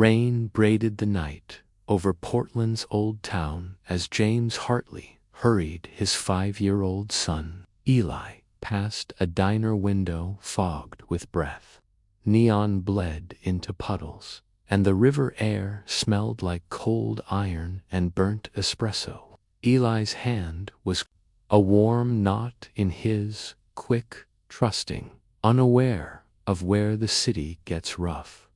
Rain braided the night over Portland's old town as James Hartley hurried his 5-year-old son, Eli, past a diner window fogged with breath. Neon bled into puddles, and the river air smelled like cold iron and burnt espresso. Eli's hand was a warm knot in his, quick, trusting, unaware of where the city gets rough.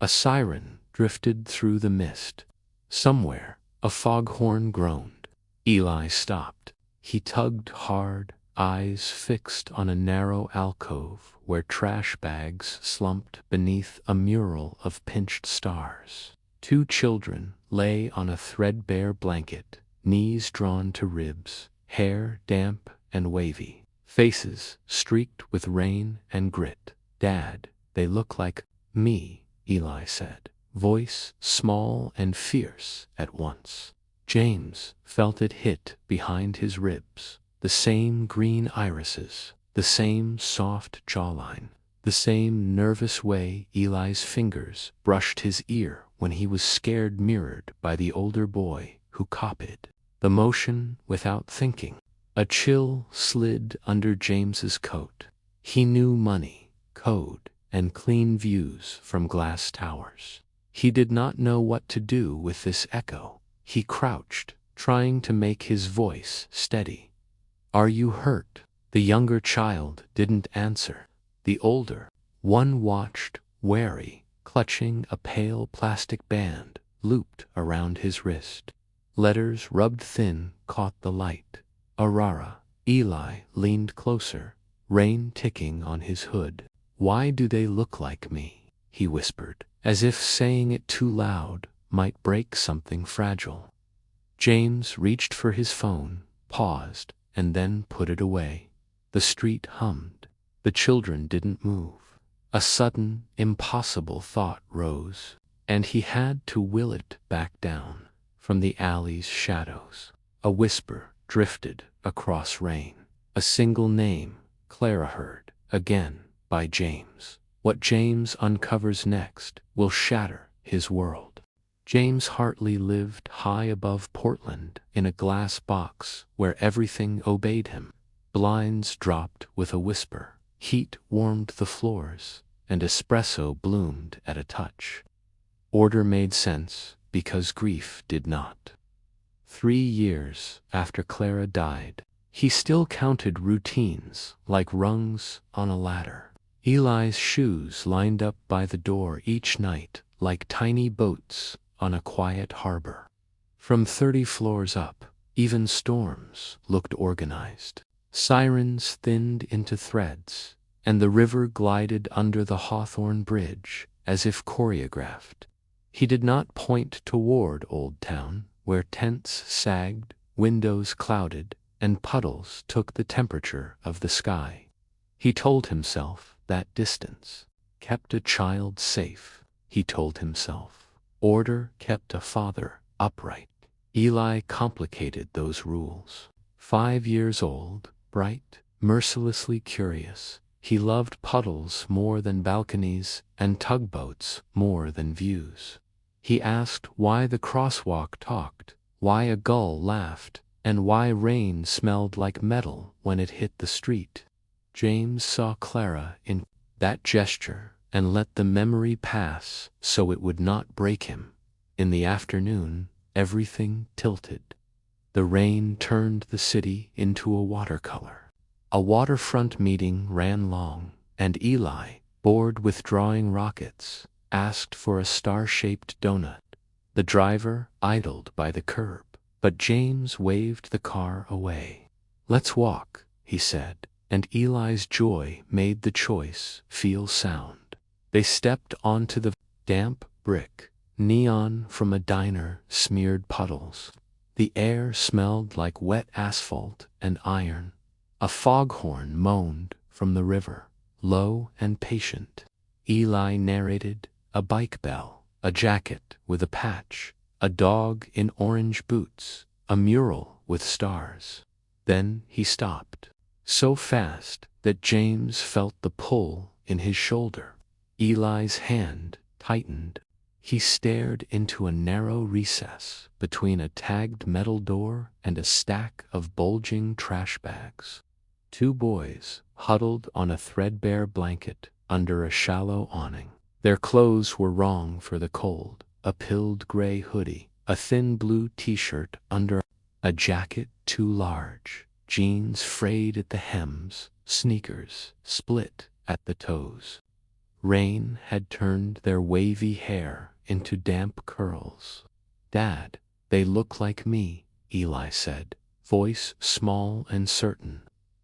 A siren drifted through the mist. Somewhere, a foghorn groaned. Eli stopped. He tugged hard, eyes fixed on a narrow alcove where trash bags slumped beneath a mural of pinched stars. 2 children lay on a threadbare blanket, knees drawn to ribs, hair damp and wavy, faces streaked with rain and grit. "Dad, they look like me," Eli said, voice small and fierce at once. James felt it hit behind his ribs. The same green irises, the same soft jawline, the same nervous way Eli's fingers brushed his ear when he was scared mirrored by the older boy who copied the motion without thinking. A chill slid under James's coat. He knew money, code, and clean views from glass towers. He did not know what to do with this echo. He crouched, trying to make his voice steady. "Are you hurt?" The younger child didn't answer. The older one watched, wary, clutching a pale plastic band looped around his wrist. Letters rubbed thin caught the light. Aurora. Eli leaned closer, rain ticking on his hood. "Why do they look like me?" he whispered, as if saying it too loud might break something fragile. James reached for his phone, paused, and then put it away. The street hummed. The children didn't move. A sudden, impossible thought rose, and he had to will it back down. From the alley's shadows, a whisper drifted across rain. A single name, Clara heard, again, by James. What James uncovers next will shatter his world. James Hartley lived high above Portland in a glass box where everything obeyed him. Blinds dropped with a whisper, heat warmed the floors, and espresso bloomed at a touch. Order made sense because grief did not. 3 years after Clara died, he still counted routines like rungs on a ladder. Eli's shoes lined up by the door each night like tiny boats on a quiet harbor. From 30 floors up, even storms looked organized. Sirens thinned into threads, and the river glided under the Hawthorne Bridge as if choreographed. He did not point toward Old Town, where tents sagged, windows clouded, and puddles took the temperature of the sky. He told himself that distance kept a child safe. He told himself order kept a father upright. Eli complicated those rules. 5 years old, bright, mercilessly curious, he loved puddles more than balconies and tugboats more than views. He asked why the crosswalk talked, why a gull laughed, and why rain smelled like metal when it hit the street. James saw Clara in that gesture and let the memory pass so it would not break him. In the afternoon, everything tilted. The rain turned the city into a watercolor. A waterfront meeting ran long, and Eli, bored with drawing rockets, asked for a star-shaped donut. The driver idled by the curb, but James waved the car away. "Let's walk," he said, and Eli's joy made the choice feel sound. They stepped onto the damp brick. Neon from a diner smeared puddles. The air smelled like wet asphalt and iron. A foghorn moaned from the river, low and patient. Eli narrated a bike bell, a jacket with a patch, a dog in orange boots, a mural with stars. Then he stopped, so fast that James felt the pull in his shoulder. Eli's hand tightened. He stared into a narrow recess between a tagged metal door and a stack of bulging trash bags. Two boys huddled on a threadbare blanket under a shallow awning. Their clothes were wrong for the cold, a pilled gray hoodie, a thin blue t-shirt under a jacket too large, jeans frayed at the hems, sneakers split at the toes. Rain had turned their wavy hair into damp curls. "Dad, they look like me," Eli said, voice small and certain.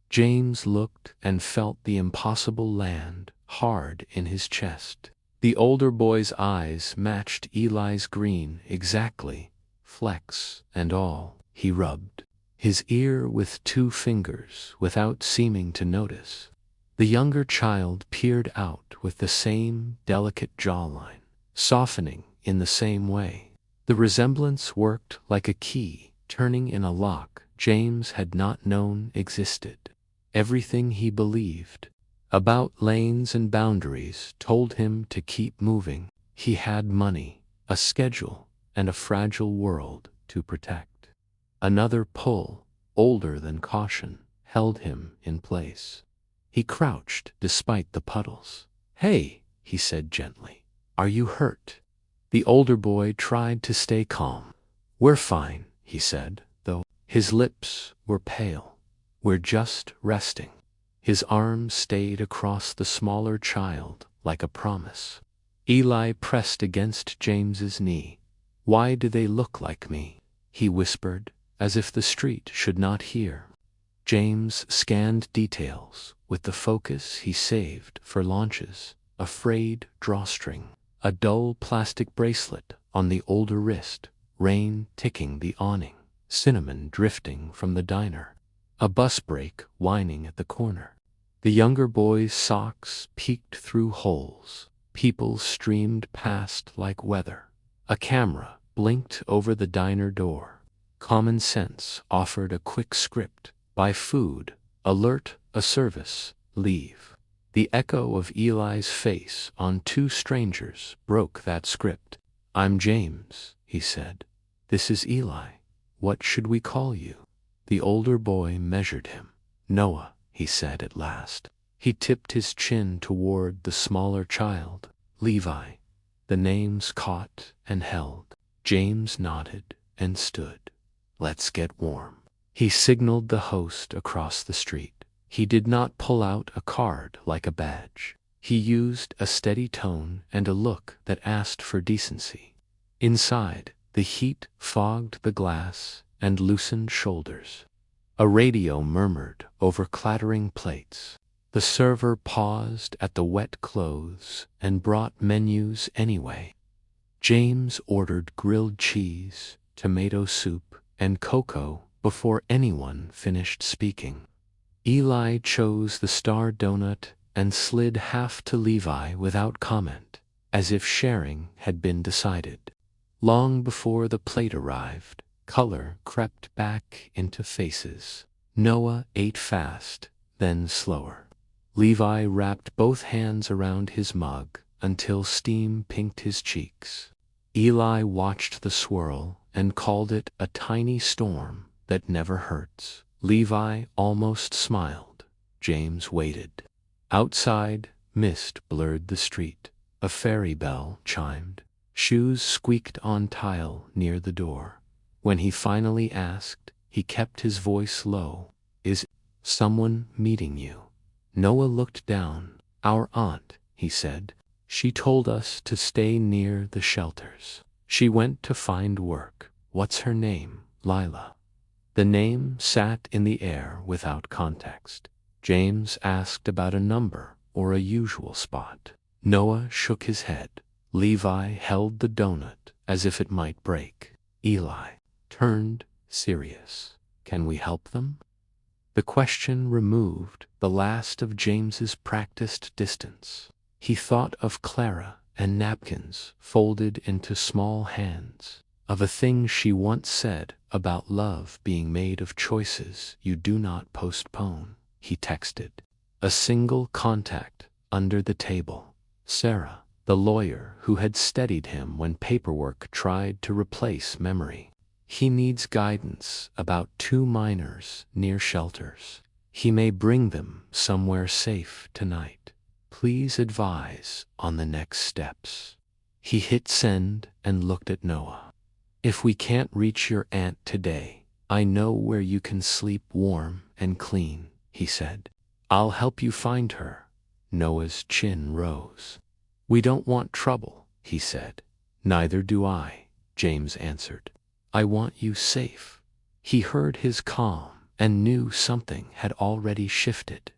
James looked and felt the impossible land hard in his chest. The older boy's eyes matched Eli's green exactly, flecks and all. He rubbed his ear with two fingers without seeming to notice. The younger child peered out with the same delicate jawline, softening in the same way. The resemblance worked like a key turning in a lock James had not known existed. Everything he believed about lanes and boundaries told him to keep moving. He had money, a schedule, and a fragile world to protect. Another pull, older than caution, held him in place. He crouched despite the puddles. "Hey," he said gently, "are you hurt?" The older boy tried to stay calm. "We're fine," he said, though his lips were pale. "We're just resting." His arms stayed across the smaller child like a promise. Eli pressed against James's knee. "Why do they look like me?" he whispered, as if the street should not hear. James scanned details with the focus he saved for launches: a frayed drawstring, a dull plastic bracelet on the older wrist, rain ticking the awning, cinnamon drifting from the diner, a bus brake whining at the corner. The younger boy's socks peeked through holes. People streamed past like weather. A camera blinked over the diner door. Common sense offered a quick script: buy food, alert a service, leave. The echo of Eli's face on two strangers broke that script. "I'm James," he said. "This is Eli. What should we call you?" The older boy measured him. "Noah," he said at last. He tipped his chin toward the smaller child. "Levi." The names caught and held. James nodded and stood. "Let's get warm." He signaled the host across the street. He did not pull out a card like a badge. He used a steady tone and a look that asked for decency. Inside, the heat fogged the glass and loosened shoulders. A radio murmured over clattering plates. The server paused at the wet clothes and brought menus anyway. James ordered grilled cheese, tomato soup, and cocoa before anyone finished speaking. Eli chose the star donut and slid half to Levi without comment, as if sharing had been decided. Long before the plate arrived, color crept back into faces. Noah ate fast, then slower. Levi wrapped both hands around his mug until steam pinked his cheeks. Eli watched the swirl and called it a tiny storm that never hurts. Levi almost smiled. James waited. Outside, mist blurred the street. A ferry bell chimed. Shoes squeaked on tile near the door. When he finally asked, he kept his voice low. "Is someone meeting you?" Noah looked down. "Our aunt," he said. "She told us to stay near the shelters. She went to find work." "What's her name?" "Lila." The name sat in the air without context. James asked about a number or a usual spot. Noah shook his head. Levi held the donut as if it might break. Eli turned serious. "Can we help them?" The question removed the last of James's practiced distance. He thought of Clara and napkins folded into small hands, of a thing she once said about love being made of choices you do not postpone. He texted. A single contact under the table. "Sarah, the lawyer who had steadied him when paperwork tried to replace memory. He needs guidance about 2 minors near shelters. He may bring them somewhere safe tonight. Please advise on the next steps. He hit send and looked at Noah. If we can't reach your aunt today, I know where you can sleep warm and clean, he said. I'll help you find her. Noah's chin rose. We don't want trouble, he said. Neither do I, James answered. I want you safe. He heard his calm and knew something had already shifted.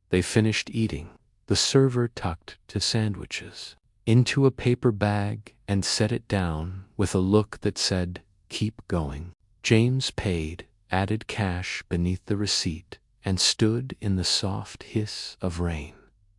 They finished eating. The server tucked to sandwiches into a paper bag and set it down with a look that said, keep going. James paid, added cash beneath the receipt, and stood in the soft hiss of rain.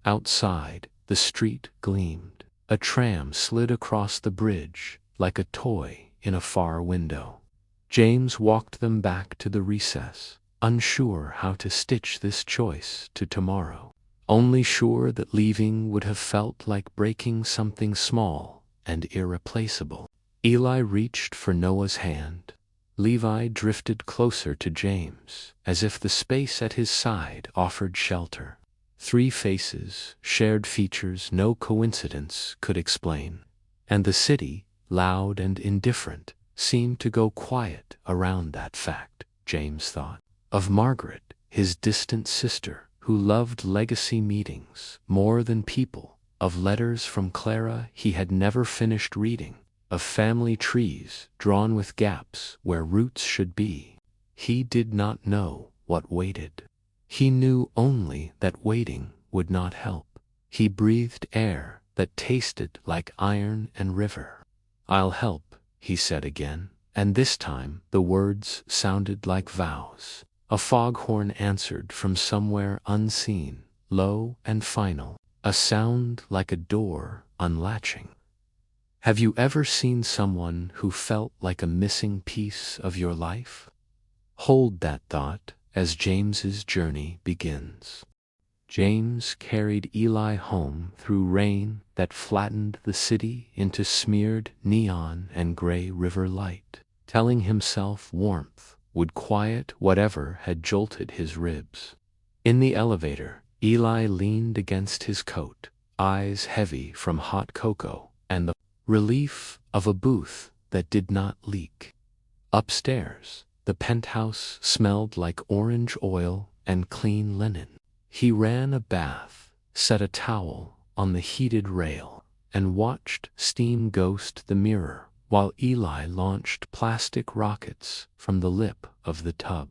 Outside, the street gleamed. A tram slid across the bridge like a toy in a far window. James walked them back to the recess, unsure how to stitch this choice to tomorrow. Only sure that leaving would have felt like breaking something small and irreplaceable. Eli reached for Noah's hand. Levi drifted closer to James, as if the space at his side offered shelter. 3 faces, shared features no coincidence could explain. And the city, loud and indifferent, seemed to go quiet around that fact, James thought. Of Margaret, his distant sister, who loved legacy meetings more than people, of letters from Clara he had never finished reading, of family trees drawn with gaps where roots should be. He did not know what waited. He knew only that waiting would not help. He breathed air that tasted like iron and river. I'll help, he said again, and this time the words sounded like vows. A foghorn answered from somewhere unseen, low and final, a sound like a door unlatching. Have you ever seen someone who felt like a missing piece of your life? Hold that thought as James's journey begins. James carried Eli home through rain that flattened the city into smeared neon and gray river light, telling himself warmth would quiet whatever had jolted his ribs. In the elevator, Eli leaned against his coat, eyes heavy from hot cocoa and the relief of a booth that did not leak. Upstairs, the penthouse smelled like orange oil and clean linen. He ran a bath, set a towel on the heated rail, and watched steam ghost the mirror while Eli launched plastic rockets from the lip of the tub.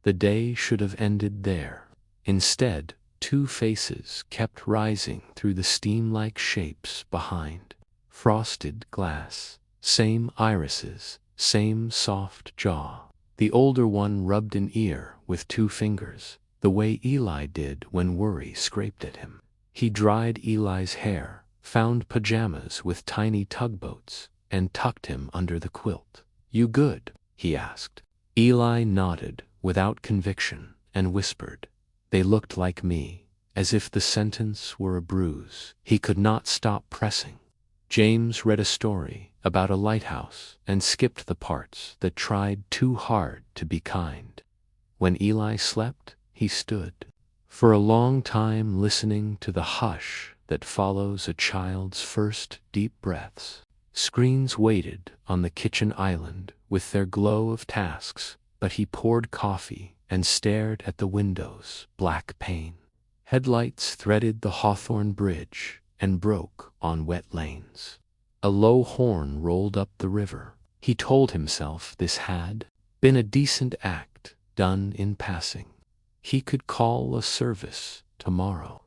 The day should have ended there. Instead, 2 faces kept rising through the steam-like shapes behind. Frosted glass, same irises, same soft jaw. The older one rubbed an ear with 2 fingers, the way Eli did when worry scraped at him. He dried Eli's hair, found pajamas with tiny tugboats, and tucked him under the quilt. You good? He asked. Eli nodded without conviction and whispered, they looked like me, as if the sentence were a bruise he could not stop pressing. James read a story about a lighthouse and skipped the parts that tried too hard to be kind. When Eli slept, he stood for a long time listening to the hush that follows a child's first deep breaths. Screens waited on the kitchen island with their glow of tasks, but he poured coffee and stared at the window's black pane. Headlights threaded the Hawthorne Bridge and broke on wet lanes. A low horn rolled up the river. He told himself this had been a decent act done in passing. He could call a service tomorrow.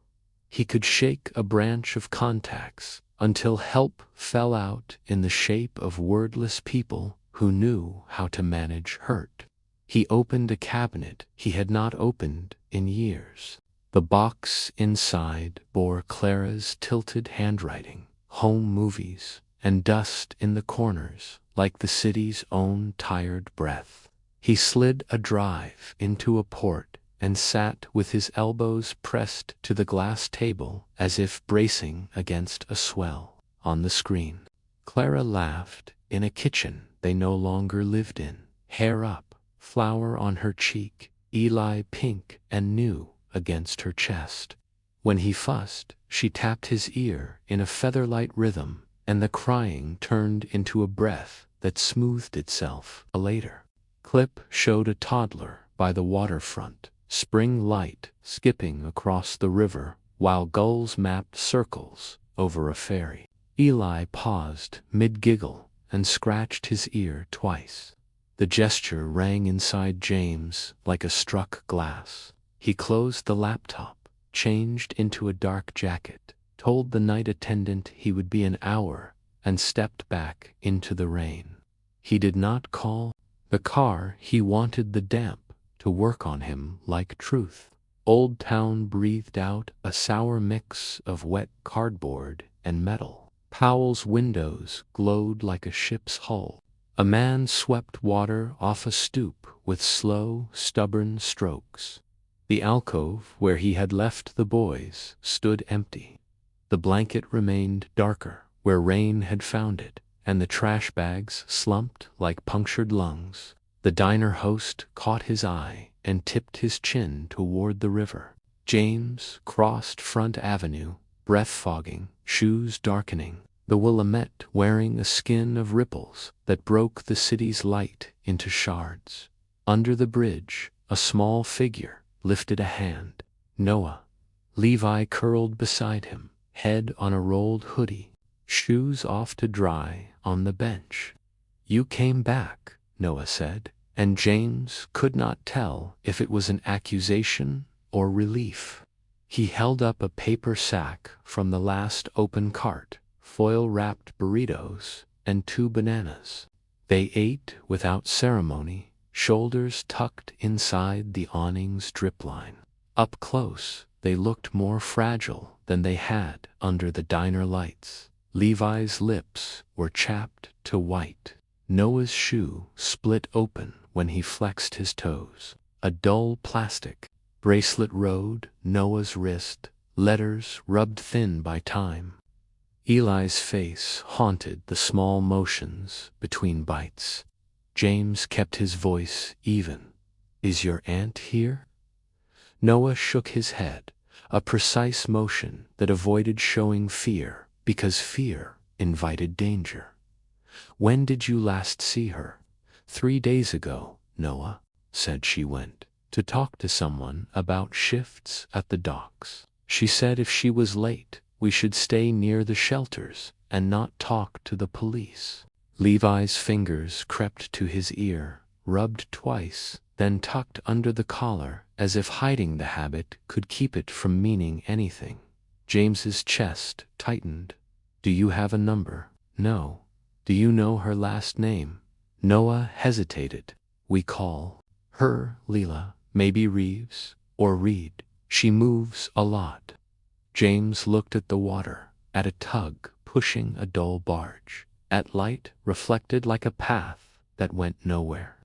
He could shake a branch of contacts until help fell out in the shape of wordless people who knew how to manage hurt. He opened a cabinet he had not opened in years. The box inside bore Clara's tilted handwriting, home movies, and dust in the corners like the city's own tired breath. He slid a drive into a port and sat with his elbows pressed to the glass table as if bracing against a swell. on the screen. Clara laughed in a kitchen they no longer lived in. Hair up, flour on her cheek, Eli pink and new against her chest. When he fussed, she tapped his ear in a featherlight rhythm, and the crying turned into a breath that smoothed itself later. Clip showed a toddler by the waterfront, spring light skipping across the river while gulls mapped circles over a ferry. Eli paused mid-giggle and scratched his ear twice. The gesture rang inside James like a struck glass. He closed the laptop, changed into a dark jacket, told the night attendant he would be an hour, and stepped back into the rain. He did not call the car. He wanted the damp to work on him like truth. Old Town breathed out a sour mix of wet cardboard and metal. Powell's windows glowed like a ship's hull. A man swept water off a stoop with slow, stubborn strokes. The alcove where he had left the boys stood empty. The blanket remained darker where rain had found it, and the trash bags slumped like punctured lungs. The diner host caught his eye and tipped his chin toward the river. James crossed Front Avenue, breath fogging, shoes darkening, the Willamette wearing a skin of ripples that broke the city's light into shards. Under the bridge, a small figure lifted a hand. Noah. Levi curled beside him, head on a rolled hoodie, shoes off to dry on the bench. "You came back," Noah said, and James could not tell if it was an accusation or relief. He held up a paper sack from the last open cart, foil-wrapped burritos, and 2 bananas. They ate without ceremony, shoulders tucked inside the awning's drip line. Up close, they looked more fragile than they had under the diner lights. Levi's lips were chapped to white. Noah's shoe split open when he flexed his toes. A dull plastic bracelet rode Noah's wrist, letters rubbed thin by time. Eli's face haunted the small motions between bites. James kept his voice even. "Is your aunt here?" Noah shook his head, a precise motion that avoided showing fear because fear invited danger. "When did you last see her?" 3 days ago, Noah said. "She went to talk to someone about shifts at the docks. She said if she was late, we should stay near the shelters and not talk to the police." Levi's fingers crept to his ear, rubbed twice, then tucked under the collar as if hiding the habit could keep it from meaning anything. James's chest tightened. "Do you have a number?" "No." "Do you know her last name?" Noah hesitated. "We call her Leela, maybe Reeves or Reed. She moves a lot." James looked at the water, at a tug pushing a dull barge, at light reflected like a path that went nowhere.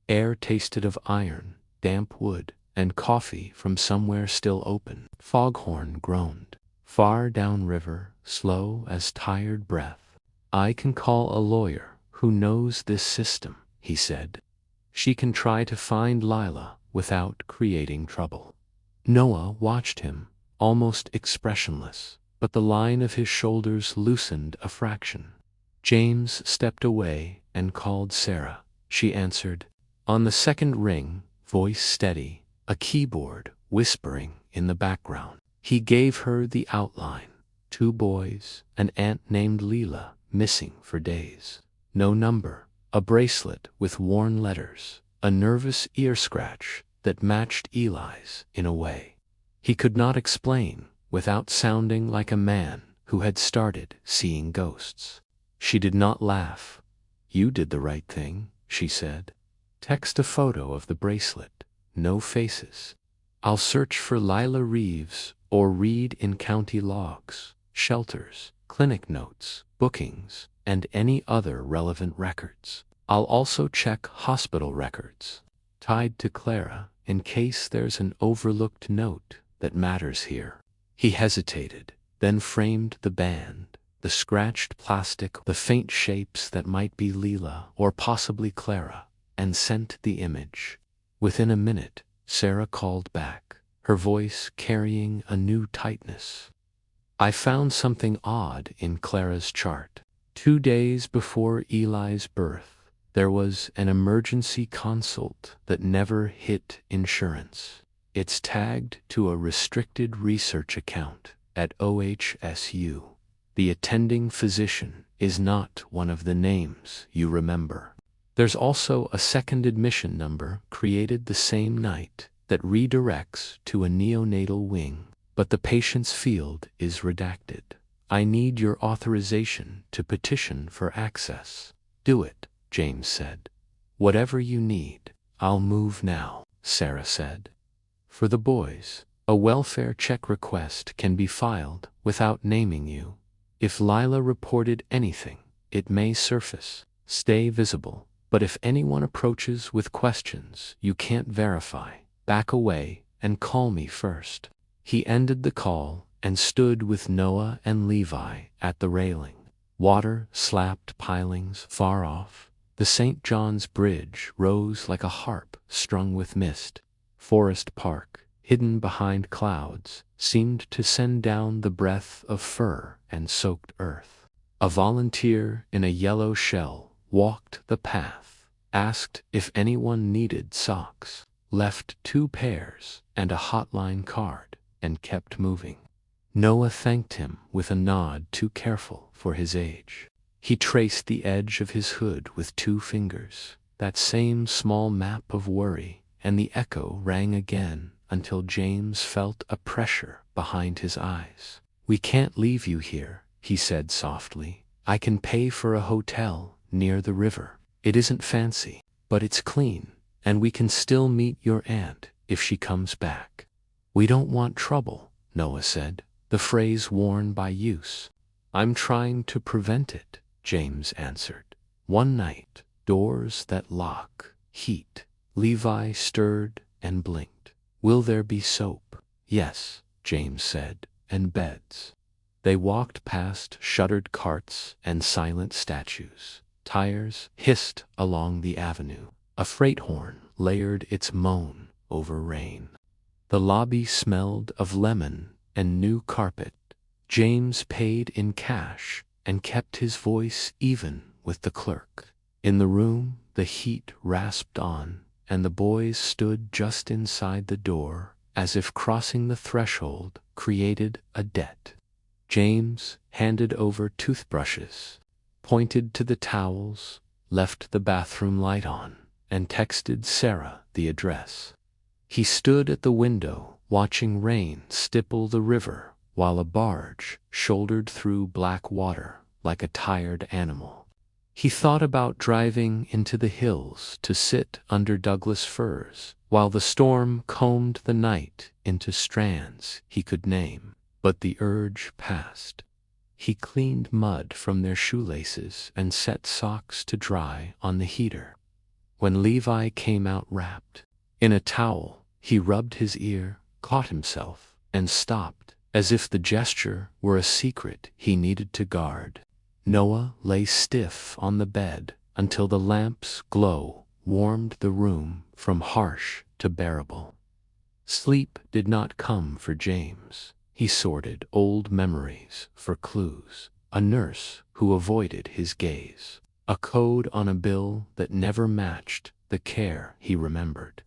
Air tasted of iron, damp wood, and coffee from somewhere still open. Foghorn groaned. Far downriver, slow as tired breath. "I can call a lawyer who knows this system," he said. "She can try to find Lila without creating trouble." Noah watched him, almost expressionless, but the line of his shoulders loosened a fraction. James stepped away and called Sarah. She answered. On the second ring, voice steady, a keyboard whispering in the background. He gave her the outline. 2 boys, an aunt named Leela, missing for days. No number, a bracelet with worn letters, a nervous ear scratch that matched Eli's in a way. He could not explain without sounding like a man who had started seeing ghosts. She did not laugh. "You did the right thing," she said. "Text a photo of the bracelet. No faces. I'll search for Lila Reeves or read in county logs, shelters, clinic notes, bookings, and any other relevant records. I'll also check hospital records, tied to Clara, in case there's an overlooked note that matters here." He hesitated, then framed the band. the scratched plastic, the faint shapes that might be Leela or possibly Clara, and sent the image. Within a minute, Sarah called back, her voice carrying a new tightness. I found something odd in Clara's chart. 2 days before Eli's birth, there was an emergency consult that never hit insurance. It's tagged to a restricted research account at OHSU. The attending physician is not one of the names you remember. There's also a second admission number created the same night that redirects to a neonatal wing, but the patient's field is redacted. I need your authorization to petition for access. Do it, James said. Whatever you need. I'll move now, Sarah said. For the boys, a welfare check request can be filed without naming you. If Lila reported anything, it may surface. Stay visible, but if anyone approaches with questions you can't verify, back away and call me first. He ended the call and stood with Noah and Levi at the railing. Water slapped pilings far off. The St. John's Bridge rose like a harp strung with mist. Forest Park, hidden behind clouds, seemed to send down the breath of fur and soaked earth. A volunteer in a yellow shell walked the path, asked if anyone needed socks, left 2 pairs and a hotline card, and kept moving. Noah thanked him with a nod too careful for his age. He traced the edge of his hood with 2 fingers, that same small map of worry, and the echo rang again until James felt a pressure behind his eyes. We can't leave you here, he said softly. I can pay for a hotel near the river. It isn't fancy, but it's clean, and we can still meet your aunt if she comes back. We don't want trouble, Noah said, the phrase worn by use. I'm trying to prevent it, James answered. One night, doors that lock, heat. Levi stirred and blinked. Will there be soap? Yes, James said, and beds. They walked past shuttered carts and silent statues. Tires hissed along the avenue. A freight horn layered its moan over rain. The lobby smelled of lemon and new carpet. James paid in cash and kept his voice even with the clerk. In the room, the heat rasped on, and the boys stood just inside the door, as if crossing the threshold created a debt. James handed over toothbrushes, pointed to the towels, left the bathroom light on, and texted Sarah the address. He stood at the window, watching rain stipple the river, while a barge shouldered through black water like a tired animal. He thought about driving into the hills to sit under Douglas firs, while the storm combed the night into strands he could name. But the urge passed. He cleaned mud from their shoelaces and set socks to dry on the heater. When Levi came out wrapped in a towel, he rubbed his ear, caught himself, and stopped, as if the gesture were a secret he needed to guard. Noah lay stiff on the bed until the lamp's glow warmed the room from harsh to bearable. Sleep did not come for James. He sorted old memories for clues. A nurse who avoided his gaze. A code on a bill that never matched the care he remembered.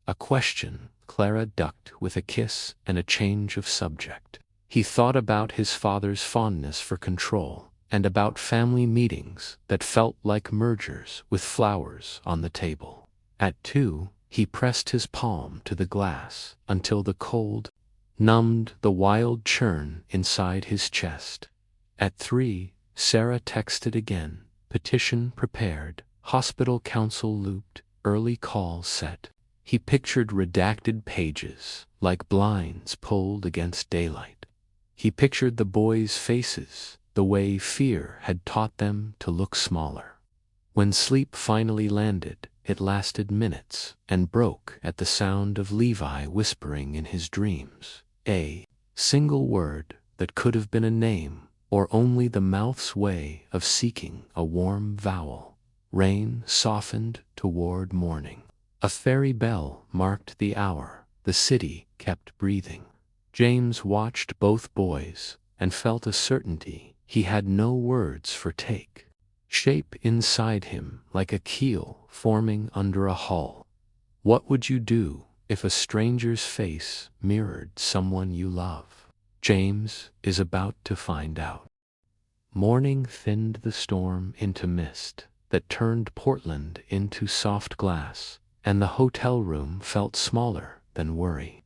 A question Clara ducked with a kiss and a change of subject. He thought about his father's fondness for control, and about family meetings that felt like mergers with flowers on the table. At 2, he pressed his palm to the glass until the cold numbed the wild churn inside his chest. At 3, Sarah texted again, petition prepared, hospital council looped, early call set. He pictured redacted pages, like blinds pulled against daylight. He pictured the boys' faces, the way fear had taught them to look smaller. When sleep finally landed, it lasted minutes and broke at the sound of Levi whispering in his dreams. A single word that could have been a name or only the mouth's way of seeking a warm vowel? Rain softened toward morning. A fairy bell marked the hour. The city kept breathing. James watched both boys and felt a certainty he had no words for take shape inside him like a keel forming under a hull. What would you do if a stranger's face mirrored someone you love? James is about to find out. Morning thinned the storm into mist that turned Portland into soft glass, and the hotel room felt smaller than worry.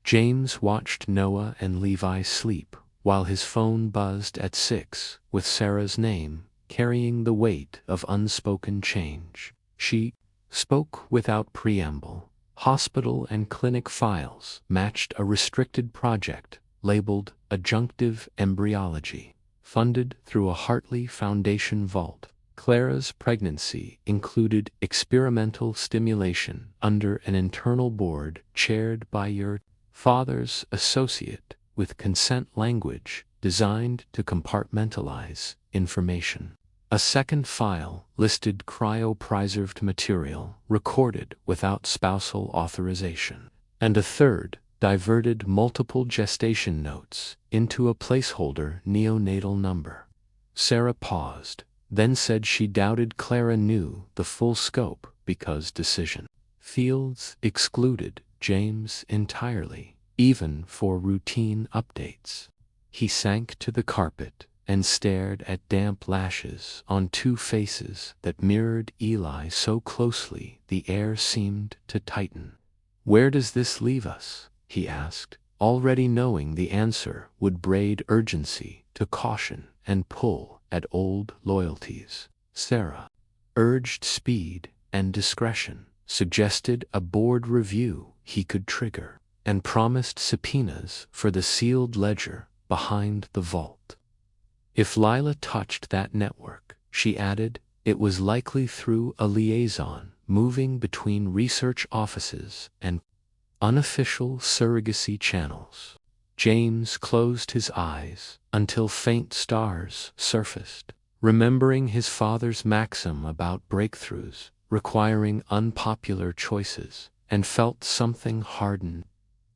James watched Noah and Levi sleep while his phone buzzed at 6 with Sarah's name carrying the weight of unspoken change. She spoke without preamble. Hospital and clinic files matched a restricted project labeled Adjunctive Embryology, funded through a Hartley Foundation vault. Clara's pregnancy included experimental stimulation under an internal board chaired by your father's associate, with consent language designed to compartmentalize information. A second file listed cryopreserved material recorded without spousal authorization, and a third diverted multiple gestation notes into a placeholder neonatal number. Sarah paused, then said she doubted Clara knew the full scope because decision fields excluded James entirely, even for routine updates. He sank to the carpet and stared at damp lashes on two faces that mirrored Eli so closely the air seemed to tighten. "Where does this leave us?" he asked, already knowing the answer would braid urgency to caution and pull at old loyalties. Sarah urged speed and discretion, suggested a board review he could trigger, and promised subpoenas for the sealed ledger behind the vault. If Lila touched that network, she added, it was likely through a liaison moving between research offices and unofficial surrogacy channels. James closed his eyes until faint stars surfaced, remembering his father's maxim about breakthroughs requiring unpopular choices, and felt something harden.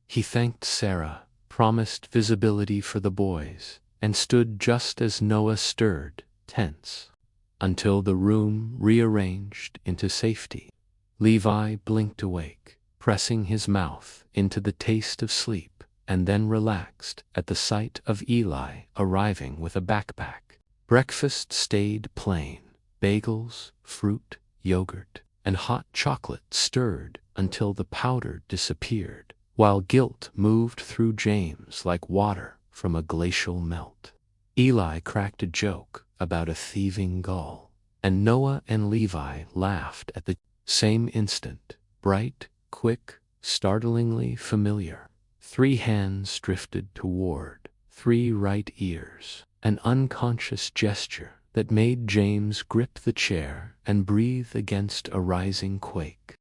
He thanked Sarah, promised visibility for the boys, and stood just as Noah stirred, tense, until the room rearranged into safety. Levi blinked awake, pressing his mouth into the taste of sleep, and then relaxed at the sight of Eli arriving with a backpack. Breakfast stayed plain: bagels, fruit, yogurt, and hot chocolate stirred until the powder disappeared, while guilt moved through James like water from a glacial melt. Eli cracked a joke about a thieving gull, and Noah and Levi laughed at the same instant, bright, quick, startlingly familiar. 3 hands drifted toward 3 right ears, an unconscious gesture that made James grip the chair and breathe against a rising quake.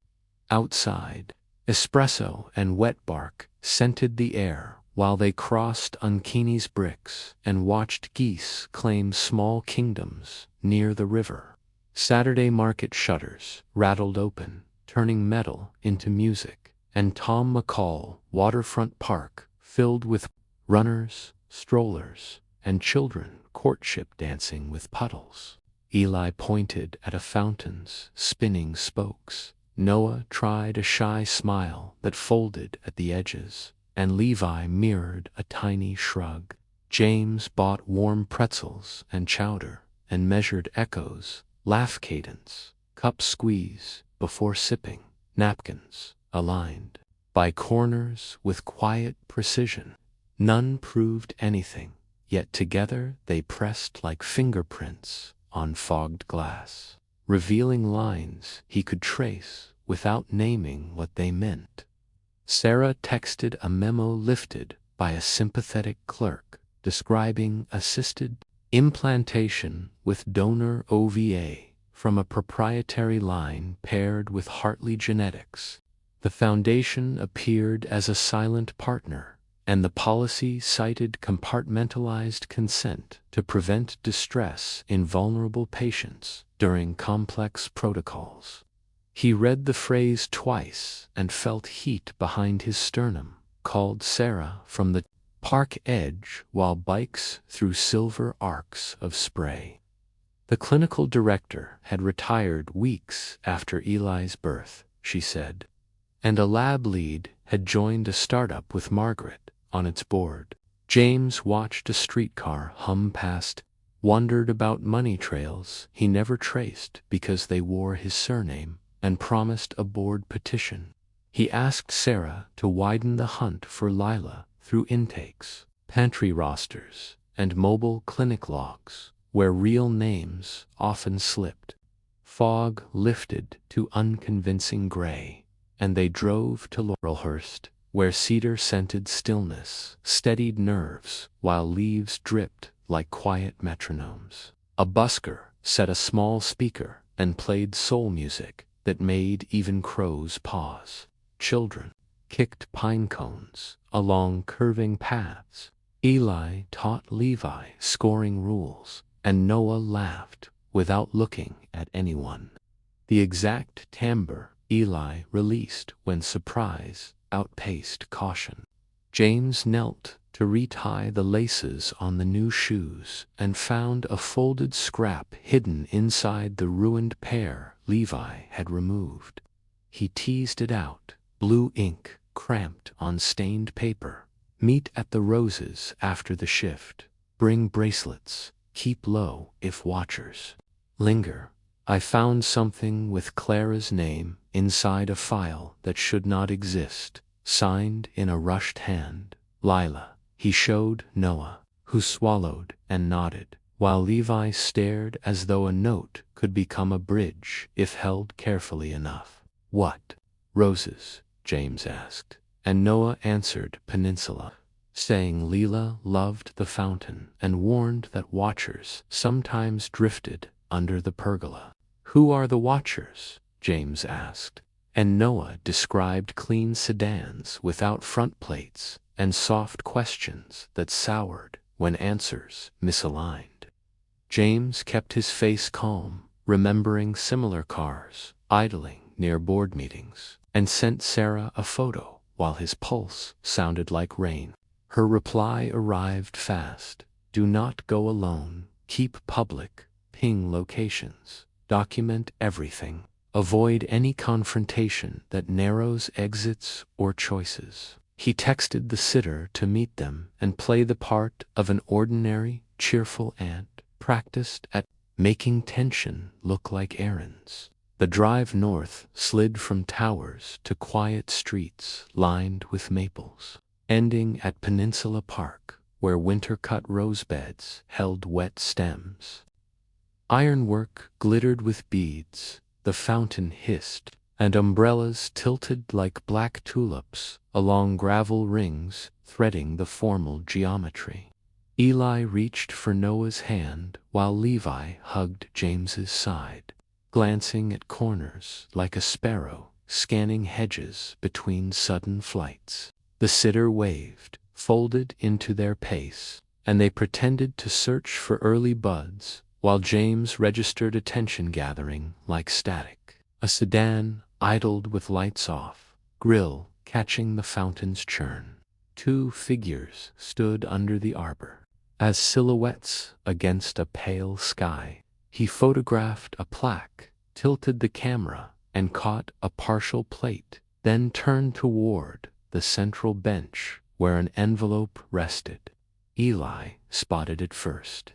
Outside, espresso and wet bark scented the air while they crossed Unkini's bricks and watched geese claim small kingdoms near the river. Saturday market shutters rattled open, turning metal into music, and Tom McCall Waterfront Park filled with runners, strollers, and children courtship dancing with puddles. Eli pointed at a fountain's spinning spokes. Noah tried a shy smile that folded at the edges, and Levi mirrored a tiny shrug. James bought warm pretzels and chowder and measured echoes, laugh cadence, cup squeeze before sipping, napkins aligned by corners with quiet precision. None proved anything, yet together they pressed like fingerprints on fogged glass, revealing lines he could trace without naming what they meant. Sarah texted a memo lifted by a sympathetic clerk describing assisted implantation with donor OVA from a proprietary line paired with Hartley genetics. The foundation appeared as a silent partner, and the policy cited compartmentalized consent to prevent distress in vulnerable patients during complex protocols. He read the phrase twice and felt heat behind his sternum, called Sarah from the park edge while bikes through silver arcs of spray. The clinical director had retired weeks after Eli's birth, she said, and a lab lead had joined a startup with Margaret on its board. James watched a streetcar hum past, wondered about money trails he never traced because they wore his surname, and promised a board petition. He asked Sarah to widen the hunt for Lila through intakes, pantry rosters, and mobile clinic logs, where real names often slipped. Fog lifted to unconvincing gray, and they drove to Laurelhurst, where cedar-scented stillness steadied nerves while leaves dripped like quiet metronomes. A busker set a small speaker and played soul music that made even crows pause. Children kicked pine cones along curving paths. Eli taught Levi scoring rules, and Noah laughed without looking at anyone. The exact timbre Eli released when surprise outpaced caution. James knelt to retie the laces on the new shoes and found a folded scrap hidden inside the ruined pair Levi had removed. He teased it out, blue ink cramped on stained paper. Meet at the Roses after the shift. Bring bracelets. Keep low if watchers linger. I found something with Clara's name inside a file that should not exist, signed in a rushed hand. Lila. He showed Noah, who swallowed and nodded, while Levi stared as though a note could become a bridge if held carefully enough. What? Roses? James asked, and Noah answered Peninsula, saying Leela loved the fountain and warned that watchers sometimes drifted under the pergola. Who are the watchers? James asked, and Noah described clean sedans without front plates and soft questions that soured when answers misaligned. James kept his face calm, remembering similar cars idling near board meetings, and sent Sarah a photo while his pulse sounded like rain. Her reply arrived fast. Do not go alone. Keep public. Ping locations. Document everything. Avoid any confrontation that narrows exits or choices. He texted the sitter to meet them and play the part of an ordinary, cheerful aunt practiced at making tension look like errands. The drive north slid from towers to quiet streets lined with maples, ending at Peninsula Park, where winter-cut rose beds held wet stems. Ironwork glittered with beads, the fountain hissed, and umbrellas tilted like black tulips along gravel rings threading the formal geometry. Eli reached for Noah's hand while Levi hugged James's side, glancing at corners like a sparrow scanning hedges between sudden flights. The sitter waved, folded into their pace, and they pretended to search for early buds while James registered attention gathering like static. A sedan idled with lights off, grill catching the fountain's churn. Two figures stood under the arbor, as silhouettes against a pale sky. He photographed a plaque, tilted the camera, and caught a partial plate, then turned toward the central bench where an envelope rested. Eli spotted it first.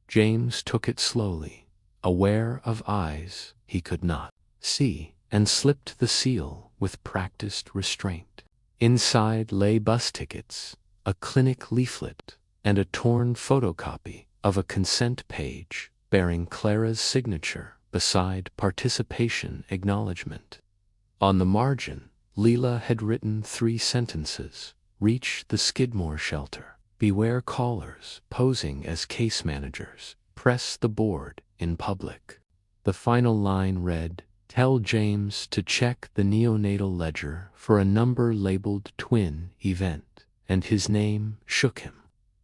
James took it slowly, aware of eyes he could not see, and slipped the seal with practiced restraint. Inside lay bus tickets, a clinic leaflet, and a torn photocopy of a consent page bearing Clara's signature beside participation acknowledgement. On the margin, Leela had written 3 sentences. Reach the Skidmore shelter. Beware callers posing as case managers. Press the board in public. The final line read, tell James to check the neonatal ledger for a number labeled twin event, and his name shook him.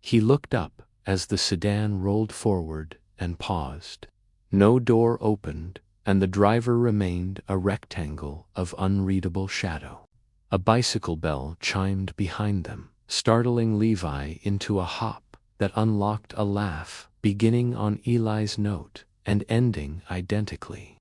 He looked up as the sedan rolled forward and paused. No door opened, and the driver remained a rectangle of unreadable shadow. A bicycle bell chimed behind them, startling Levi into a hop that unlocked a laugh, beginning on Eli's note and ending identically.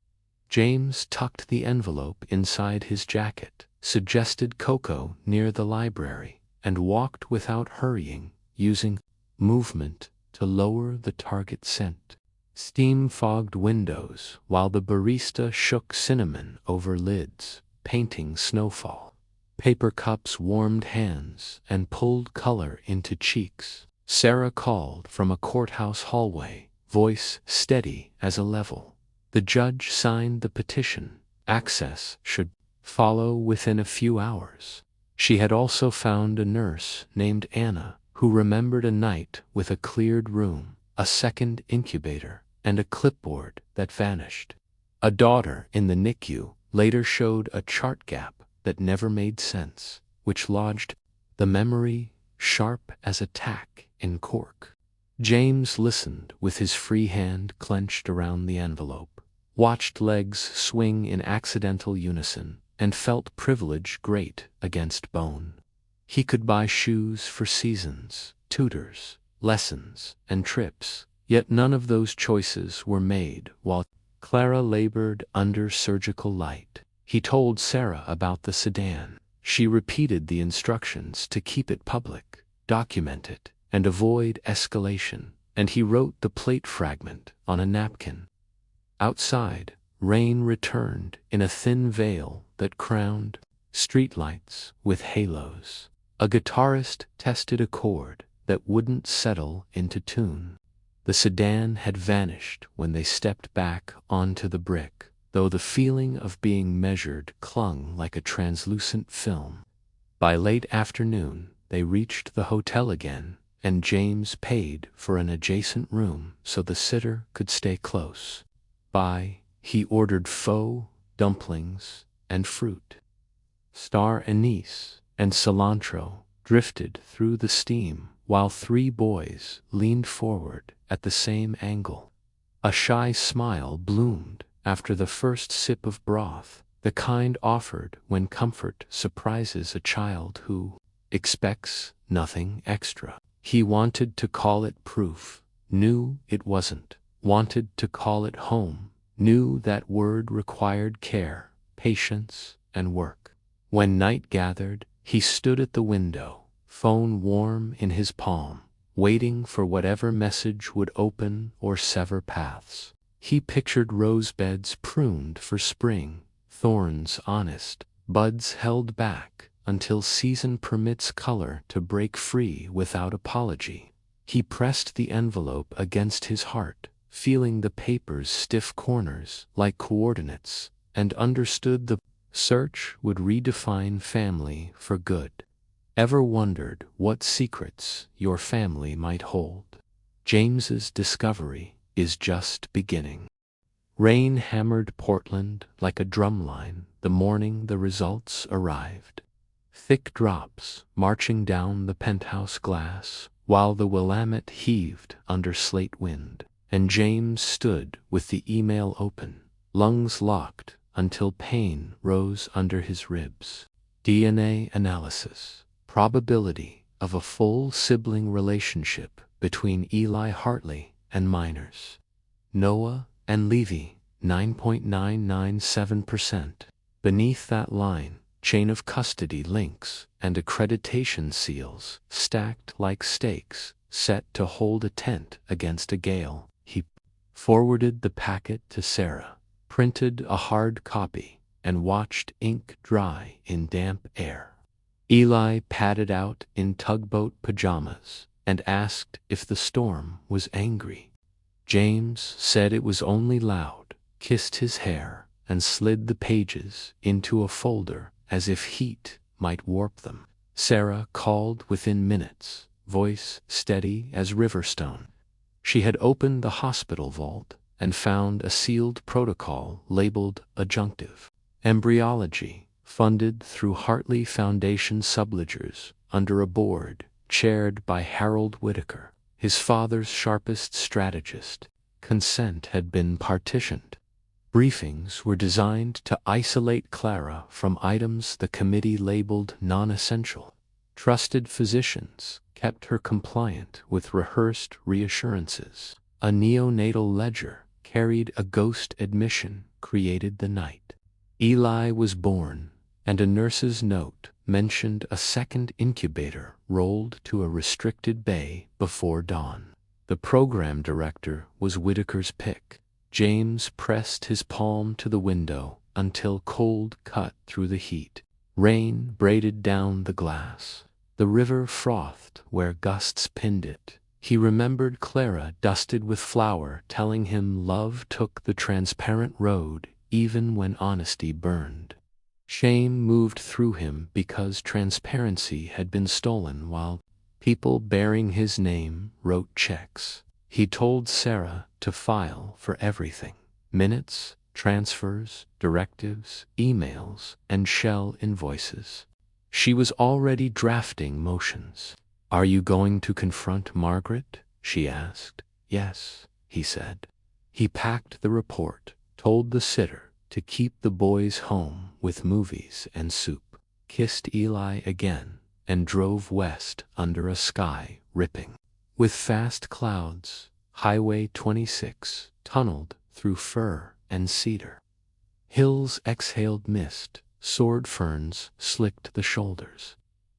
James tucked the envelope inside his jacket, suggested cocoa near the library, and walked without hurrying, using movement to lower the target scent. Steam fogged windows while the barista shook cinnamon over lids, painting snowfall. Paper cups warmed hands and pulled color into cheeks. Sarah called from a courthouse hallway, voice steady as a level. The judge signed the petition. Access should follow within a few hours. She had also found a nurse named Anna who remembered a night with a cleared room, a second incubator, and a clipboard that vanished. A daughter in the NICU later showed a chart gap that never made sense, which lodged the memory sharp as a tack in cork. James listened with his free hand clenched around the envelope, watched legs swing in accidental unison, and felt privilege grate against bone. He could buy shoes for seasons, tutors, lessons, and trips, yet none of those choices were made while Clara labored under surgical light. He told Sarah about the sedan. She repeated the instructions to keep it public, document it, and avoid escalation, and he wrote the plate fragment on a napkin. Outside, rain returned in a thin veil that crowned streetlights with halos. A guitarist tested a chord that wouldn't settle into tune. The sedan had vanished when they stepped back onto the brick, though the feeling of being measured clung like a translucent film. By late afternoon, they reached the hotel again, and James paid for an adjacent room so the sitter could stay close by. He ordered pho, dumplings, and fruit. Star anise and cilantro drifted through the steam while three boys leaned forward at the same angle. A shy smile bloomed after the first sip of broth, the kind offered when comfort surprises a child who expects nothing extra. He wanted to call it proof, knew it wasn't. Wanted to call it home, knew that word required care, patience, and work. When night gathered, he stood at the window, phone warm in his palm, waiting for whatever message would open or sever paths. He pictured rose beds pruned for spring, thorns honest, buds held back until season permits color to break free without apology. He pressed the envelope against his heart, feeling the paper's stiff corners like coordinates, and understood the search would redefine family for good. Ever wondered what secrets your family might hold? James's discovery is just beginning. Rain hammered Portland like a drumline the morning the results arrived. Thick drops marching down the penthouse glass while the Willamette heaved under slate wind, and James stood with the email open, lungs locked until pain rose under his ribs. DNA analysis. Probability of a full sibling relationship between Eli Hartley and minors. Noah and Levy, 9.997%. Beneath that line, chain of custody links and accreditation seals stacked like stakes, set to hold a tent against a gale. He forwarded the packet to Sarah, printed a hard copy, and watched ink dry in damp air. Eli padded out in tugboat pajamas and asked if the storm was angry. James said it was only loud, kissed his hair, and slid the pages into a folder as if heat might warp them. Sarah called within minutes, voice steady as riverstone. She had opened the hospital vault and found a sealed protocol labeled adjunctive. Embryology, funded through Hartley Foundation subledgers under a board chaired by Harold Whitaker, his father's sharpest strategist. Consent had been partitioned. Briefings were designed to isolate Clara from items the committee labeled non-essential. Trusted physicians kept her compliant with rehearsed reassurances. A neonatal ledger carried a ghost admission created the night Eli was born, and a nurse's note mentioned a second incubator rolled to a restricted bay before dawn. The program director was Whitaker's pick. James pressed his palm to the window until cold cut through the heat. Rain braided down the glass. The river frothed where gusts pinned it. He remembered Clara dusted with flour telling him love took the transparent road even when honesty burned. Shame moved through him because transparency had been stolen while people bearing his name wrote checks. He told Sarah to file for everything: minutes, transfers, directives, emails, and shell invoices. She was already drafting motions. "Are you going to confront Margaret?" she asked. "Yes," he said. He packed the report, told the sitter to keep the boys home with movies and soup, kissed Eli again, and drove west under a sky ripping with fast clouds. Highway 26 tunneled through fir and cedar. Hills exhaled mist, sword ferns slicked the shoulders.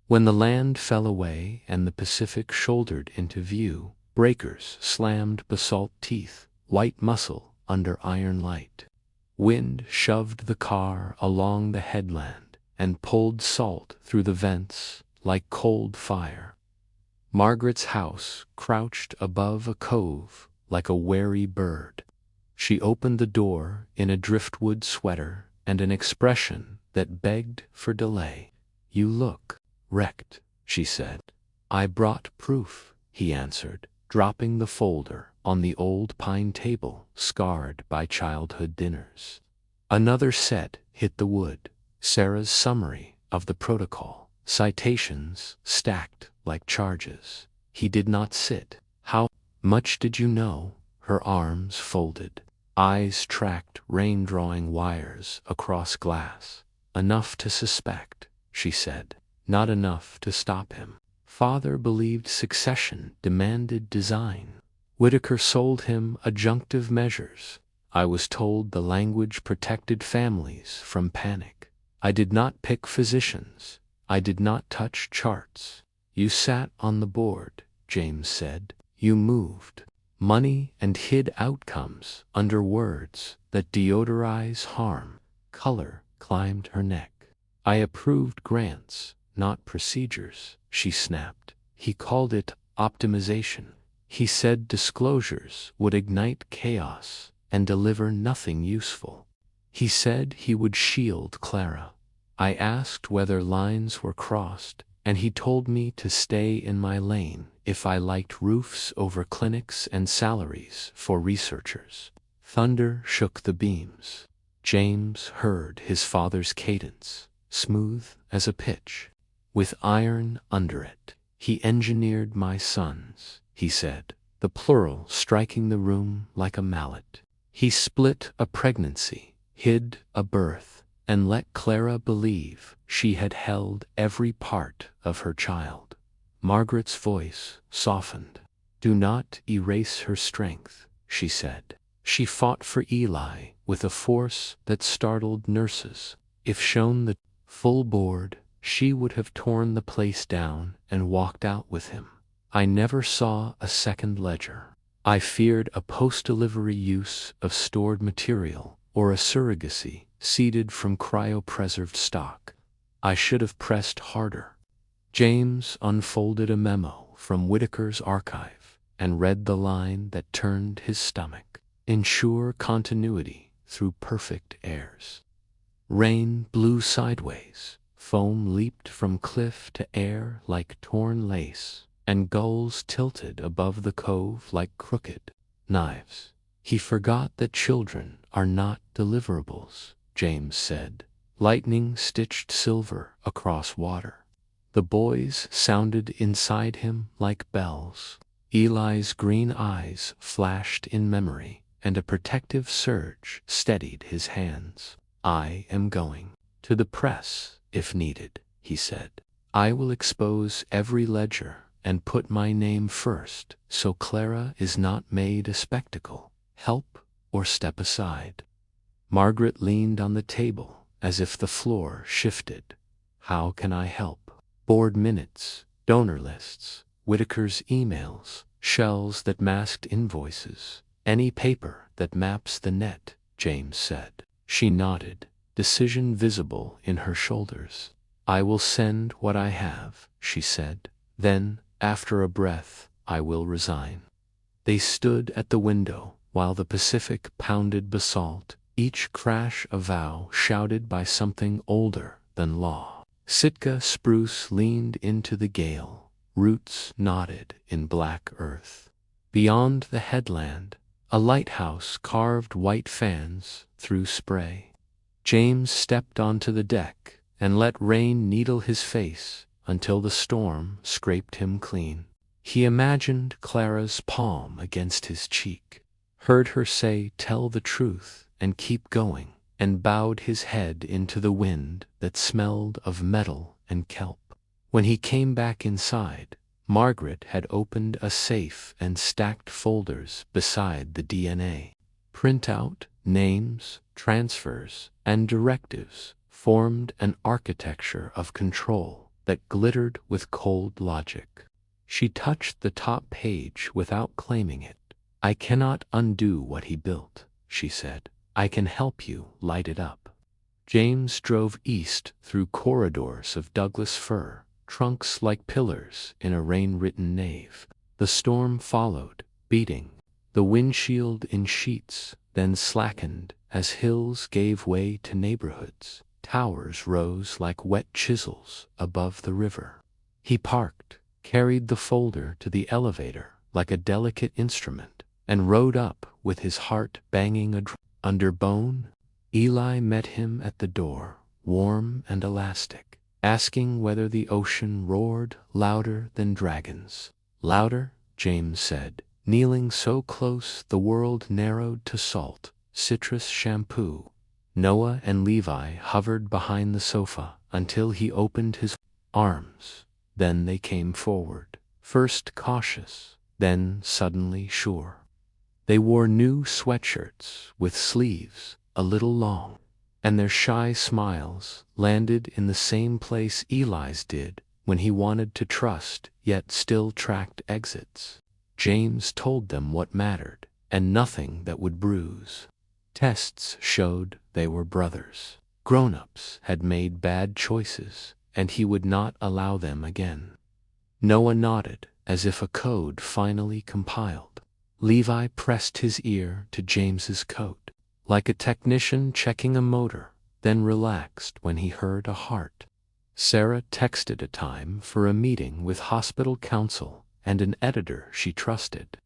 When the land fell away and the Pacific shouldered into view, breakers slammed basalt teeth, white muscle under iron light. Wind shoved the car along the headland and pulled salt through the vents like cold fire. Margaret's house crouched above a cove like a wary bird. She opened the door in a driftwood sweater and an expression that begged for delay. "You look wrecked," she said. "I brought proof," he answered, dropping the folder on the old pine table scarred by childhood dinners. Another set hit the wood. Sarah's summary of the protocol, citations stacked like charges. He did not sit. "How much did you know?" Her arms folded. Eyes tracked rain-drawing wires across glass. "Enough to suspect," she said. "Not enough to stop him." Father believed succession demanded design. Whitaker sold him adjunctive measures. "I was told the language protected families from panic. I did not pick physicians. I did not touch charts." "You sat on the board," James said. "You moved money and hid outcomes under words that deodorize harm." Color climbed her neck. "I approved grants, not procedures," she snapped. He called it optimization. He said disclosures would ignite chaos and deliver nothing useful. He said he would shield Clara. I asked whether lines were crossed, and he told me to stay in my lane if I liked roofs over clinics and salaries for researchers. Thunder shook the beams. James heard his father's cadence, smooth as a pitch, with iron under it. "He engineered my sons," he said, the plural striking the room like a mallet. "He split a pregnancy, hid a birth, and let Clara believe she had held every part of her child." Margaret's voice softened. "Do not erase her strength," she said. "She fought for Eli with a force that startled nurses. If shown the full board, she would have torn the place down and walked out with him. I never saw a second ledger. I feared a post-delivery use of stored material or a surrogacy seeded from cryopreserved stock. I should have pressed harder." James unfolded a memo from Whitaker's archive and read the line that turned his stomach. "Ensure continuity through perfect heirs." Rain blew sideways. Foam leaped from cliff to air like torn lace, and gulls tilted above the cove like crooked knives. "He forgot that children are not deliverables," James said, lightning stitched silver across water. The boys sounded inside him like bells. Eli's green eyes flashed in memory, and a protective surge steadied his hands. I am going to the press, if needed, he said. I will expose every ledger and put my name first, so Clara is not made a spectacle. Help or step aside. Margaret leaned on the table as if the floor shifted. How can I help? Board minutes, donor lists, Whitaker's emails, shells that masked invoices, any paper that maps the net, James said. She nodded, decision visible in her shoulders. I will send what I have, she said. Then, after a breath, I will resign. They stood at the window while the Pacific pounded basalt, each crash a vow shouted by something older than law. Sitka spruce leaned into the gale, roots knotted in black earth. Beyond the headland, a lighthouse carved white fans through spray. James stepped onto the deck and let rain needle his face until the storm scraped him clean. He imagined Clara's palm against his cheek, heard her say tell the truth and keep going, and bowed his head into the wind that smelled of metal and kelp. When he came back inside, Margaret had opened a safe and stacked folders beside the DNA. Printout, names, transfers, and directives formed an architecture of control that glittered with cold logic. She touched the top page without claiming it. I cannot undo what he built, she said. I can help you light it up. James drove east through corridors of Douglas fir, trunks like pillars in a rain-written nave. The storm followed, beating, the windshield in sheets, then slackened as hills gave way to neighborhoods. Towers rose like wet chisels above the river. He parked, carried the folder to the elevator like a delicate instrument, and rode up with his heart banging a drum. Under bone, Eli met him at the door, warm and elastic, asking whether the ocean roared louder than dragons. Louder, James said, kneeling so close the world narrowed to salt, citrus shampoo. Noah and Levi hovered behind the sofa until he opened his arms. Then they came forward, first cautious, then suddenly sure. They wore new sweatshirts with sleeves a little long, and their shy smiles landed in the same place Eli's did when he wanted to trust yet still tracked exits. James told them what mattered, and nothing that would bruise. Tests showed they were brothers. Grown-ups had made bad choices, and he would not allow them again. Noah nodded, as if a code finally compiled. Levi pressed his ear to James's coat, like a technician checking a motor, then relaxed when he heard a heart. Sarah texted a time for a meeting with hospital counsel and an editor she trusted.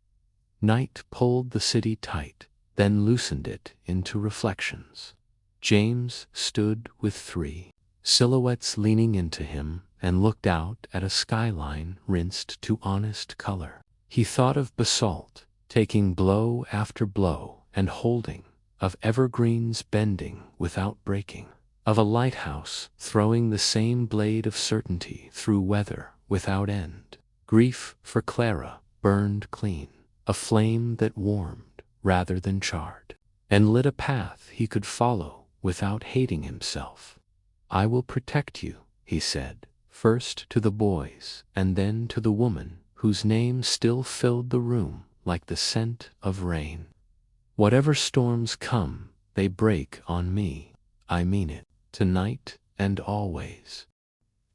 Night pulled the city tight, then loosened it into reflections. James stood with 3 silhouettes leaning into him and looked out at a skyline rinsed to honest color. He thought of basalt, taking blow after blow and holding, of evergreens bending without breaking, of a lighthouse throwing the same blade of certainty through weather without end. Grief for Clara burned clean, a flame that warmed rather than charred, and lit a path he could follow without hating himself. I will protect you, he said, first to the boys and then to the woman whose name still filled the room like the scent of rain. Whatever storms come, they break on me. I mean it, tonight and always.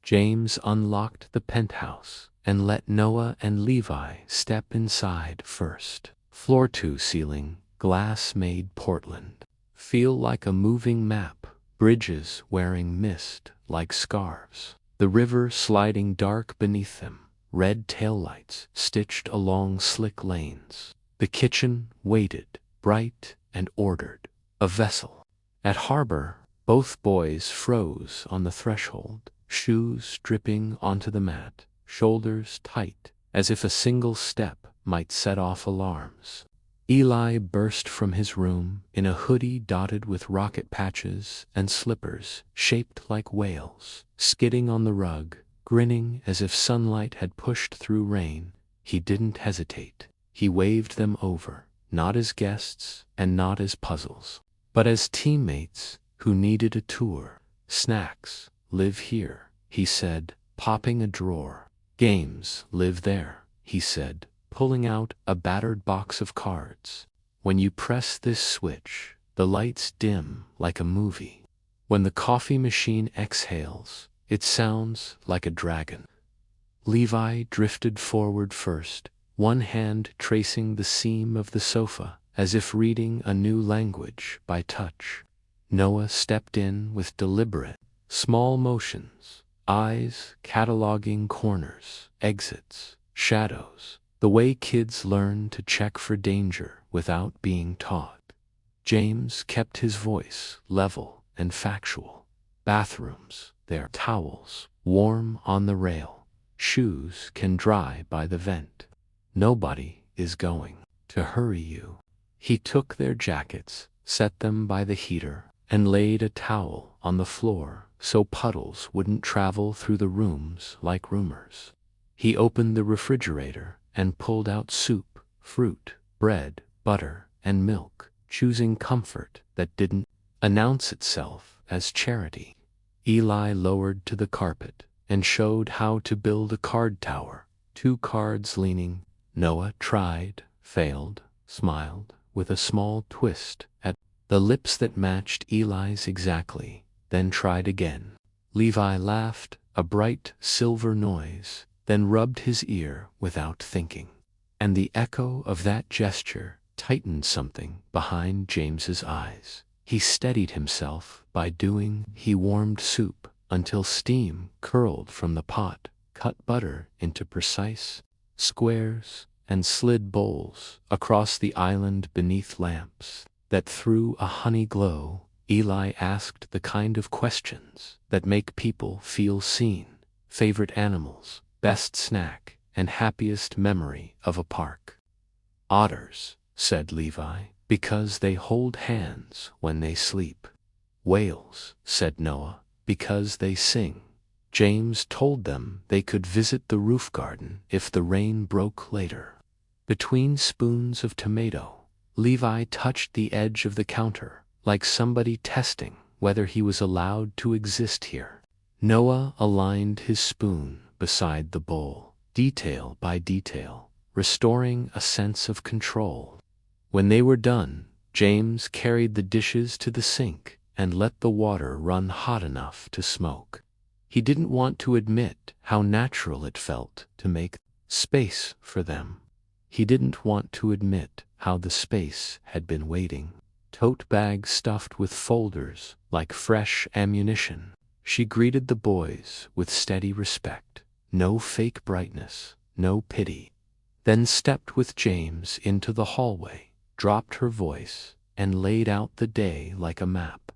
James unlocked the penthouse and let Noah and Levi step inside first. Floor-to-ceiling, glass-made Portland. Feel like a moving map, bridges wearing mist like scarves. The river sliding dark beneath them. Red taillights stitched along slick lanes. The kitchen waited, bright and ordered, a vessel. At harbor, Both boys froze on the threshold, shoes dripping onto the mat, shoulders tight, as if a single step might set off alarms. Eli burst from his room in a hoodie dotted with rocket patches and slippers shaped like whales, skidding on the rug, grinning as if sunlight had pushed through rain. He didn't hesitate. He waved them over, not as guests and not as puzzles, but as teammates who needed a tour. Snacks live here, he said, popping a drawer. Games live there, he said, pulling out a battered box of cards. When you press this switch, the lights dim like a movie. When the coffee machine exhales, it sounds like a dragon. Levi drifted forward first, one hand tracing the seam of the sofa, as if reading a new language by touch. Noah stepped in with deliberate, small motions, eyes cataloging corners, exits, shadows, the way kids learn to check for danger without being taught. James kept his voice level and factual. Bathrooms, their towels, warm on the rail. Shoes can dry by the vent. Nobody is going to hurry you. He took their jackets, set them by the heater, and laid a towel on the floor so puddles wouldn't travel through the rooms like rumors. He opened the refrigerator and pulled out soup, fruit, bread, butter, and milk, choosing comfort that didn't announce itself as charity. Eli lowered to the carpet and showed how to build a card tower, 2 cards leaning. Noah tried, failed, smiled, with a small twist at the lips that matched Eli's exactly, then tried again. Levi laughed, a bright silver noise, then rubbed his ear without thinking. And the echo of that gesture tightened something behind James's eyes. He steadied himself by doing. He warmed soup until steam curled from the pot, cut butter into precise squares, and slid bowls across the island beneath lamps that threw a honey glow. Eli asked the kind of questions that make people feel seen. Favorite animals, best snack, and happiest memory of a park. Otters, said Levi, because they hold hands when they sleep. Whales, said Noah, because they sing. James told them they could visit the roof garden if the rain broke later. Between spoons of tomato, Levi touched the edge of the counter, like somebody testing whether he was allowed to exist here. Noah aligned his spoon beside the bowl, detail by detail, restoring a sense of control. When they were done, James carried the dishes to the sink and let the water run hot enough to smoke. He didn't want to admit how natural it felt to make space for them. He didn't want to admit how the space had been waiting. Tote bags stuffed with folders like fresh ammunition. She greeted the boys with steady respect. No fake brightness, no pity. Then stepped with James into the hallway, dropped her voice, and laid out the day like a map.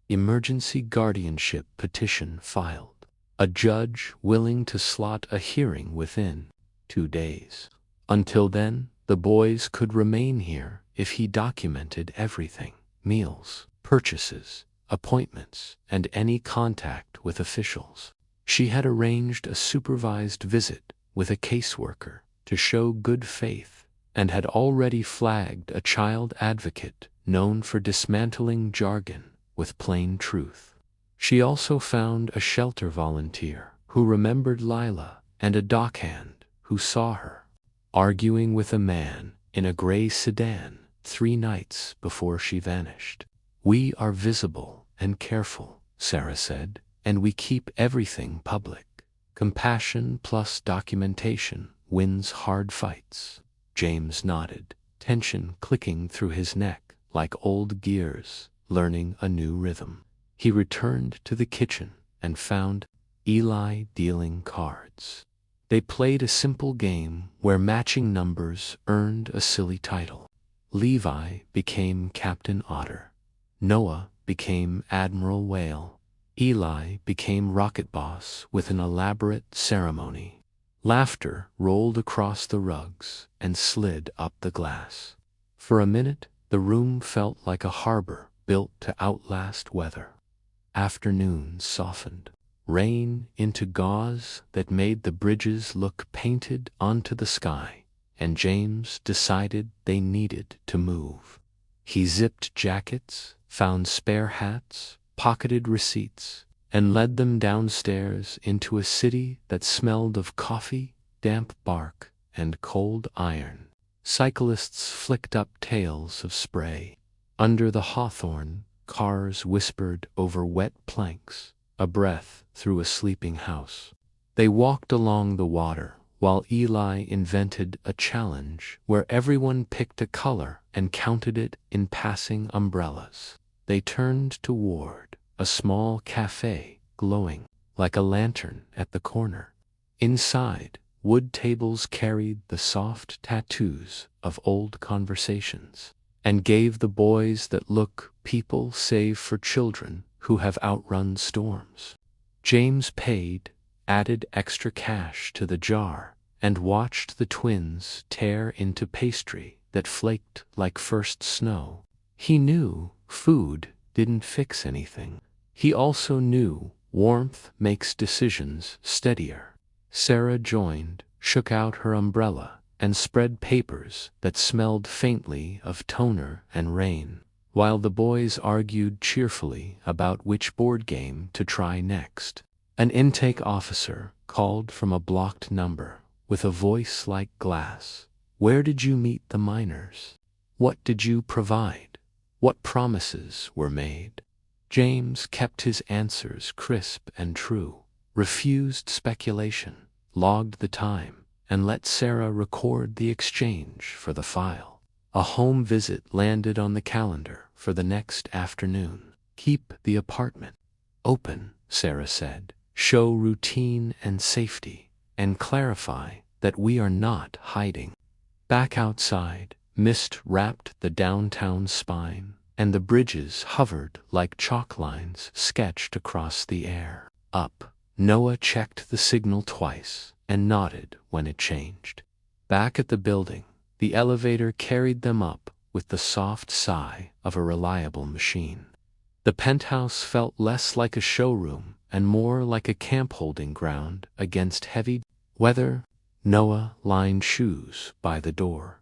Emergency guardianship petition filed. A judge willing to slot a hearing within 2 days. Until then, the boys could remain here if he documented everything: meals, purchases, appointments, and any contact with officials. She had arranged a supervised visit with a caseworker to show good faith, and had already flagged a child advocate known for dismantling jargon with plain truth. She also found a shelter volunteer who remembered Lila and a dockhand who saw her arguing with a man in a gray sedan 3 nights before she vanished. "We are visible and careful," Sarah said, "and we keep everything public. Compassion plus documentation wins hard fights." James nodded, tension clicking through his neck like old gears learning a new rhythm. He returned to the kitchen and found Eli dealing cards. They played a simple game where matching numbers earned a silly title. Levi became Captain Otter. Noah became Admiral Whale. Eli became rocket boss with an elaborate ceremony. Laughter rolled across the rugs and slid up the glass. For a minute, the room felt like a harbor built to outlast weather. Afternoons softened, rain into gauze that made the bridges look painted onto the sky, and James decided they needed to move. He zipped jackets, found spare hats, pocketed receipts, and led them downstairs into a city that smelled of coffee, damp bark, and cold iron. Cyclists flicked up tails of spray. Under the hawthorn, cars whispered over wet planks, a breath through a sleeping house. They walked along the water, while Eli invented a challenge where everyone picked a color and counted it in passing umbrellas. They turned toward a small cafe glowing like a lantern at the corner. Inside, wood tables carried the soft tattoos of old conversations and gave the boys that look people save for children who have outrun storms. James paid, added extra cash to the jar, and watched the twins tear into pastry that flaked like first snow. He knew food didn't fix anything. He also knew warmth makes decisions steadier. Sarah joined, shook out her umbrella, and spread papers that smelled faintly of toner and rain, while the boys argued cheerfully about which board game to try next. An intake officer called from a blocked number, with a voice like glass. "Where did you meet the miners? What did you provide? What promises were made?" James kept his answers crisp and true, refused speculation, logged the time, and let Sarah record the exchange for the file. A home visit landed on the calendar for the next afternoon. "Keep the apartment open," Sarah said. "Show routine and safety, and clarify that we are not hiding." Back outside, mist wrapped the downtown spine, and the bridges hovered like chalk lines sketched across the air. Up, Noah checked the signal twice and nodded when it changed. Back at the building, the elevator carried them up with the soft sigh of a reliable machine. The penthouse felt less like a showroom and more like a camp-holding ground against heavy weather. Noah lined shoes by the door.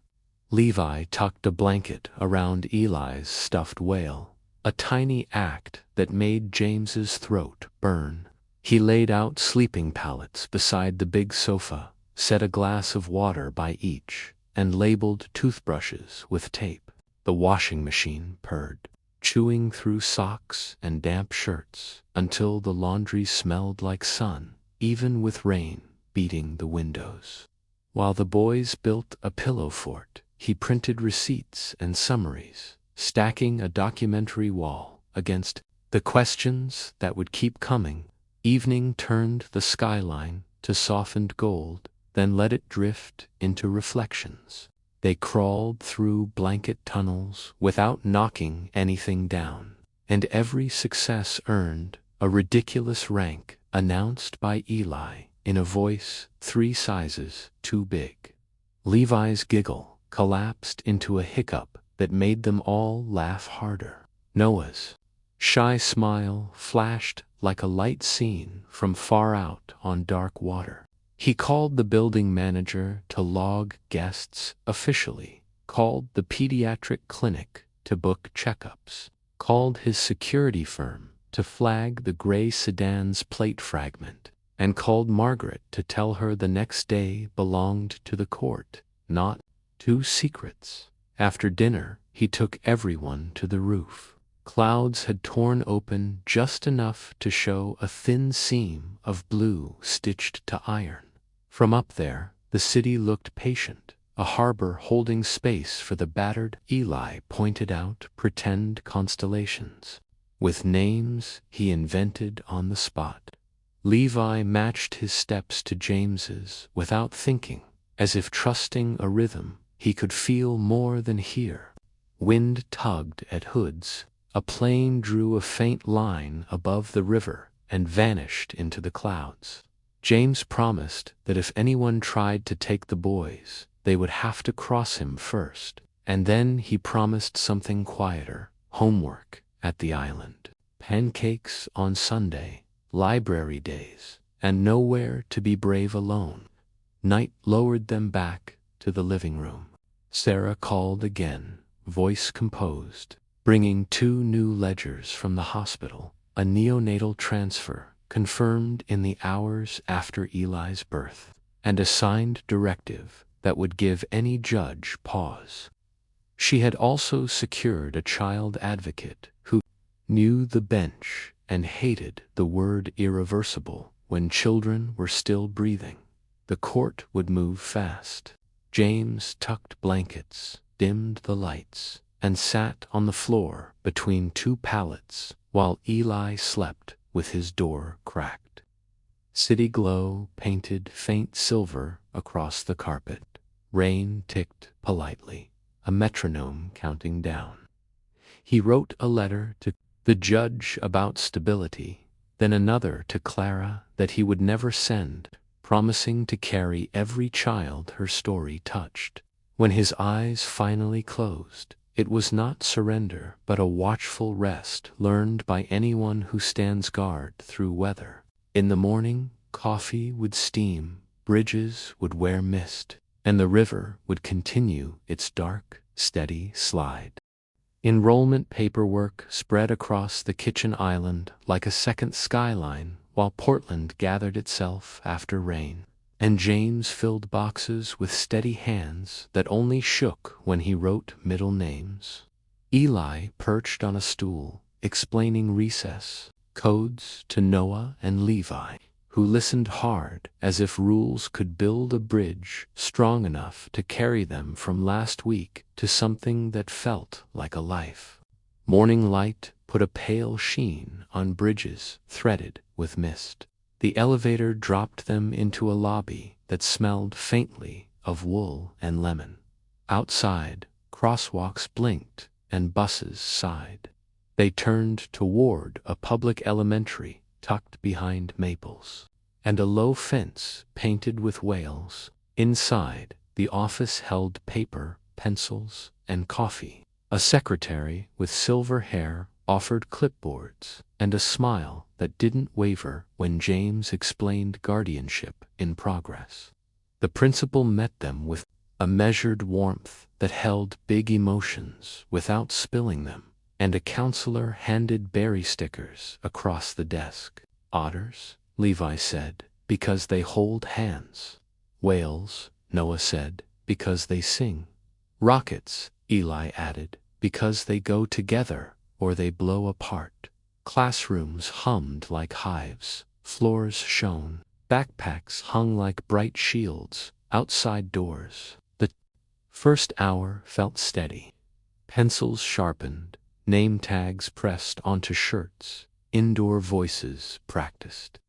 Levi tucked a blanket around Eli's stuffed whale, a tiny act that made James's throat burn. He laid out sleeping pallets beside the big sofa, set a glass of water by each, and labeled toothbrushes with tape. The washing machine purred, chewing through socks and damp shirts until the laundry smelled like sun, even with rain beating the windows. While the boys built a pillow fort, he printed receipts and summaries, stacking a documentary wall against the questions that would keep coming. Evening turned the skyline to softened gold, then let it drift into reflections. They crawled through blanket tunnels without knocking anything down, and every success earned a ridiculous rank announced by Eli in a voice 3 sizes too big. Levi's giggle collapsed into a hiccup that made them all laugh harder. Noah's shy smile flashed like a light seen from far out on dark water. He called the building manager to log guests officially, called the pediatric clinic to book checkups, called his security firm to flag the gray sedan's plate fragment, and called Margaret to tell her the next day belonged to the court, not 2 secrets. After dinner, he took everyone to the roof. Clouds had torn open just enough to show a thin seam of blue stitched to iron. From up there, the city looked patient, a harbor holding space for the battered. Eli pointed out pretend constellations, with names he invented on the spot. Levi matched his steps to James's without thinking, as if trusting a rhythm he could feel more than hear. Wind tugged at hoods, A plane drew a faint line above the river and vanished into the clouds. James promised that if anyone tried to take the boys, they would have to cross him first. And then he promised something quieter: homework at the island, pancakes on Sunday, library days, and nowhere to be brave alone. Night lowered them back to the living room. Sarah called again, voice composed, bringing 2 new ledgers from the hospital, a neonatal transfer confirmed in the hours after Eli's birth, and a signed directive that would give any judge pause. She had also secured a child advocate who knew the bench and hated the word irreversible when children were still breathing. The court would move fast. James tucked blankets, dimmed the lights, and sat on the floor between 2 pallets while Eli slept with his door cracked. City glow painted faint silver across the carpet. Rain ticked politely, a metronome counting down. He wrote a letter to the judge about stability, then another to Clara that he would never send, promising to carry every child her story touched. When his eyes finally closed, it was not surrender but a watchful rest learned by anyone who stands guard through weather. In the morning, coffee would steam, bridges would wear mist, and the river would continue its dark, steady slide. Enrollment paperwork spread across the kitchen island like a second skyline while Portland gathered itself after rain, and James filled boxes with steady hands that only shook when he wrote middle names. Eli perched on a stool, explaining recess codes to Noah and Levi, who listened hard as if rules could build a bridge strong enough to carry them from last week to something that felt like a life. Morning light put a pale sheen on bridges threaded with mist. The elevator dropped them into a lobby that smelled faintly of wool and lemon. Outside, crosswalks blinked and buses sighed. They turned toward a public elementary tucked behind maples, and a low fence painted with whales. Inside, the office held paper, pencils, and coffee. A secretary with silver hair offered clipboards and a smile that didn't waver when James explained guardianship in progress. The principal met them with a measured warmth that held big emotions without spilling them, and a counselor handed berry stickers across the desk. Otters, Levi said, because they hold hands. Whales, Noah said, because they sing. Rockets, Eli added, because they go together or they blow apart. Classrooms hummed like hives, floors shone, backpacks hung like bright shields outside doors. The first hour felt steady. Pencils sharpened, name tags pressed onto shirts, indoor voices practiced.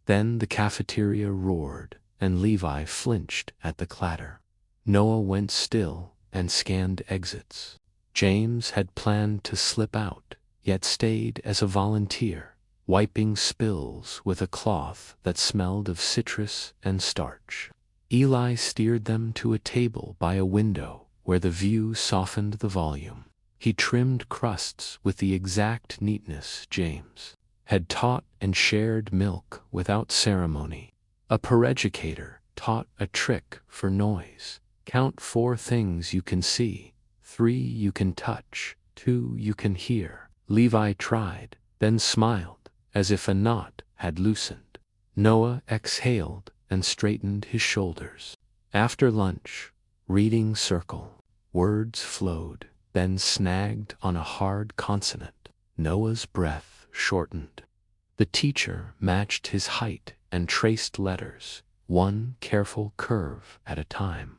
Then the cafeteria roared, and Levi flinched at the clatter. Noah went still and scanned exits. James had planned to slip out, yet stayed as a volunteer, wiping spills with a cloth that smelled of citrus and starch. Eli steered them to a table by a window where the view softened the volume. He trimmed crusts with the exact neatness James had taught and shared milk without ceremony. A pereducator taught a trick for noise. Count 4 things you can see, 3 you can touch, 2 you can hear. Levi tried, then smiled, as if a knot had loosened. Noah exhaled and straightened his shoulders. After lunch, reading circle. Words flowed, then snagged on a hard consonant. Noah's breath shortened. The teacher matched his height and traced letters, one careful curve at a time.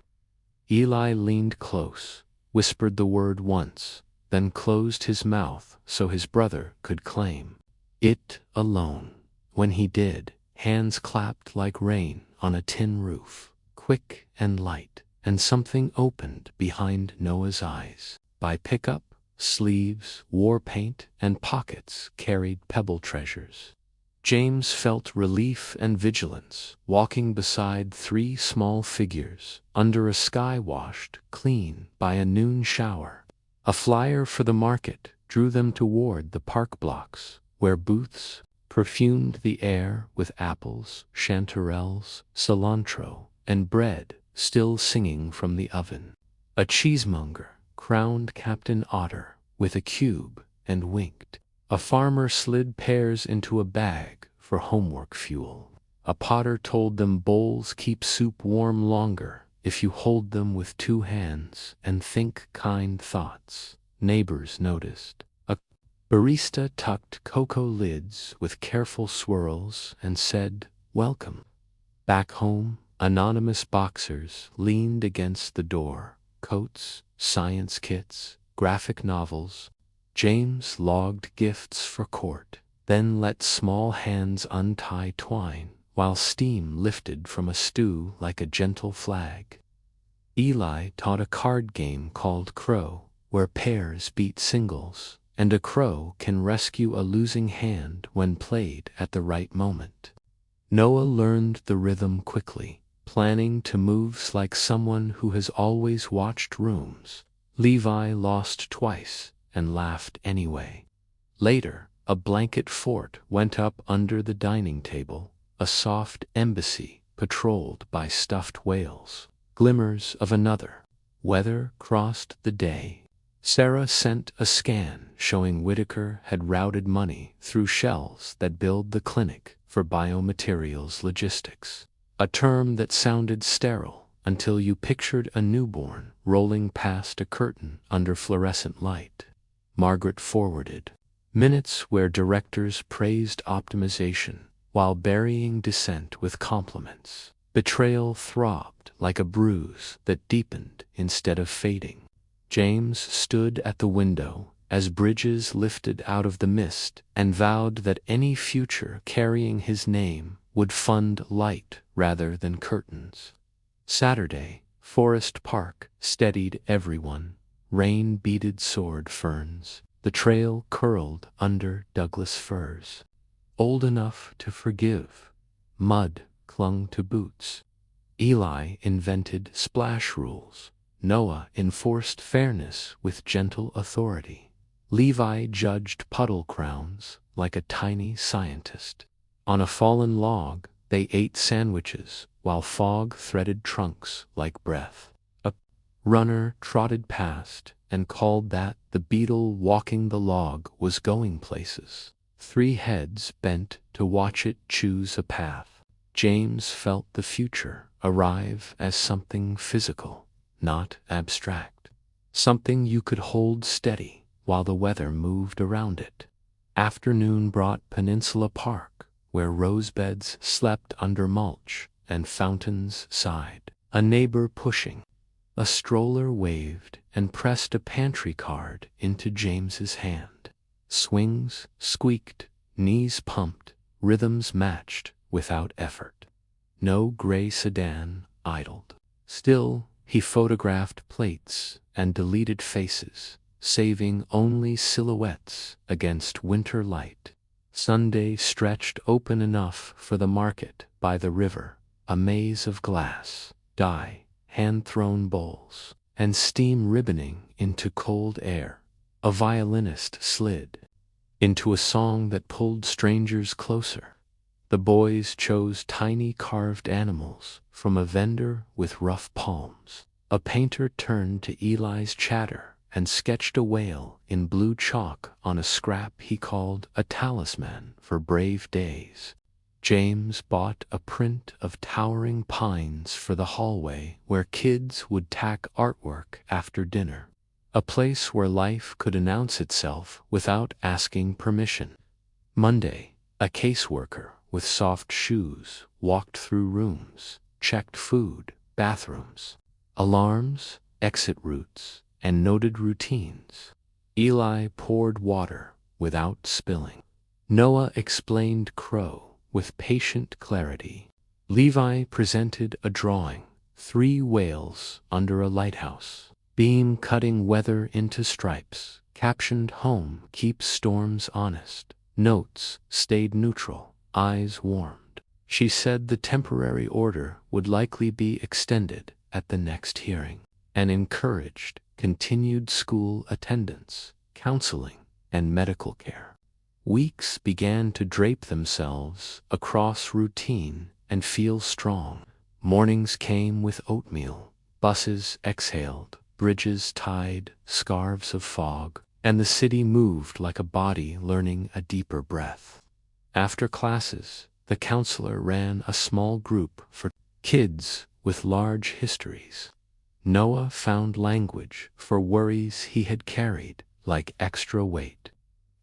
Eli leaned close, whispered the word once, then closed his mouth so his brother could claim it alone. When he did, hands clapped like rain on a tin roof, quick and light, and something opened behind Noah's eyes. By pickup, Sleeves, war paint, and pockets carried pebble treasures. James felt relief and vigilance, walking beside 3 small figures under a sky washed clean by a noon shower. A flyer for the market drew them toward the park blocks, where booths perfumed the air with apples, chanterelles, cilantro, and bread still singing from the oven. A cheesemonger crowned Captain Otter with a cube and winked. A farmer slid pears into a bag for homework fuel. A potter told them bowls keep soup warm longer if you hold them with 2 hands and think kind thoughts. Neighbors noticed. A barista tucked cocoa lids with careful swirls and said, "Welcome." Back home, anonymous boxers leaned against the door. Coats, science kits, graphic novels. James logged gifts for court, then let small hands untie twine, while steam lifted from a stew like a gentle flag. Eli taught a card game called Crow, where pairs beat singles, and a crow can rescue a losing hand when played at the right moment. Noah learned the rhythm quickly, planning to moves like someone who has always watched rooms. Levi lost twice and laughed anyway. Later, a blanket fort went up under the dining table, a soft embassy patrolled by stuffed whales. Glimmers of another. Weather crossed the day. Sarah sent a scan showing Whitaker had routed money through shells that build the clinic for biomaterials logistics, a term that sounded sterile until you pictured a newborn rolling past a curtain under fluorescent light. Margaret forwarded. Minutes where directors praised optimization while burying dissent with compliments. Betrayal throbbed like a bruise that deepened instead of fading. James stood at the window as bridges lifted out of the mist and vowed that any future carrying his name would fund light rather than curtains. Saturday, Forest Park steadied everyone. Rain beaded sword ferns. The trail curled under Douglas firs. Old enough to forgive. Mud clung to boots. Eli invented splash rules. Noah enforced fairness with gentle authority. Levi judged puddle crowns like a tiny scientist. On a fallen log, they ate sandwiches while fog threaded trunks like breath. A runner trotted past and called that the beetle walking the log was going places. 3 heads bent to watch it choose a path. James felt the future arrive as something physical, not abstract. Something you could hold steady while the weather moved around it. Afternoon brought Peninsula Park, where rosebeds slept under mulch and fountains sighed. A neighbor pushing. A stroller waved and pressed a pantry card into James's hand. Swings squeaked, knees pumped, rhythms matched without effort. No gray sedan idled. Still, he photographed plates and deleted faces, saving only silhouettes against winter light. Sunday stretched open enough for the market by the river, a maze of glass, dye, hand-thrown bowls, and steam ribboning into cold air. A violinist slid into a song that pulled strangers closer. The boys chose tiny carved animals from a vendor with rough palms. A painter turned to Eli's chatter and sketched a whale in blue chalk on a scrap he called a talisman for brave days. James bought a print of towering pines for the hallway where kids would tack artwork after dinner. A place where life could announce itself without asking permission. Monday, a caseworker with soft shoes walked through rooms, checked food, bathrooms, alarms, exit routes, and noted routines. Eli poured water without spilling. Noah explained Crow with patient clarity. Levi presented a drawing, 3 whales under a lighthouse, beam cutting weather into stripes, captioned "Home keeps storms honest." Notes stayed neutral, eyes warmed. She said the temporary order would likely be extended at the next hearing, and encouraged continued school attendance, counseling, and medical care. Weeks began to drape themselves across routine and feel strong. Mornings came with oatmeal, buses exhaled, bridges tied, scarves of fog, and the city moved like a body learning a deeper breath. After classes, the counselor ran a small group for kids with large histories. Noah found language for worries he had carried like extra weight.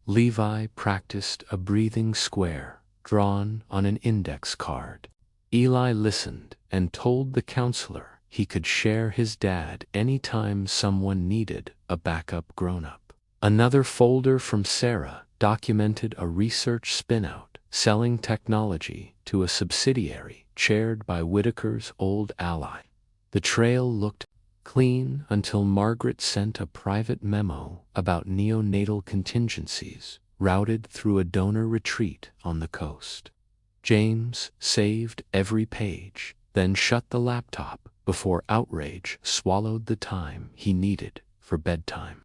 Levi practiced a breathing square drawn on an index card. Eli listened and told the counselor he could share his dad anytime someone needed a backup grown-up. Another folder from Sarah documented a research spinout selling technology to a subsidiary chaired by Whitaker's old ally. The trail looked clean until Margaret sent a private memo about neonatal contingencies routed through a donor retreat on the coast. James saved every page, then shut the laptop before outrage swallowed the time he needed for bedtime.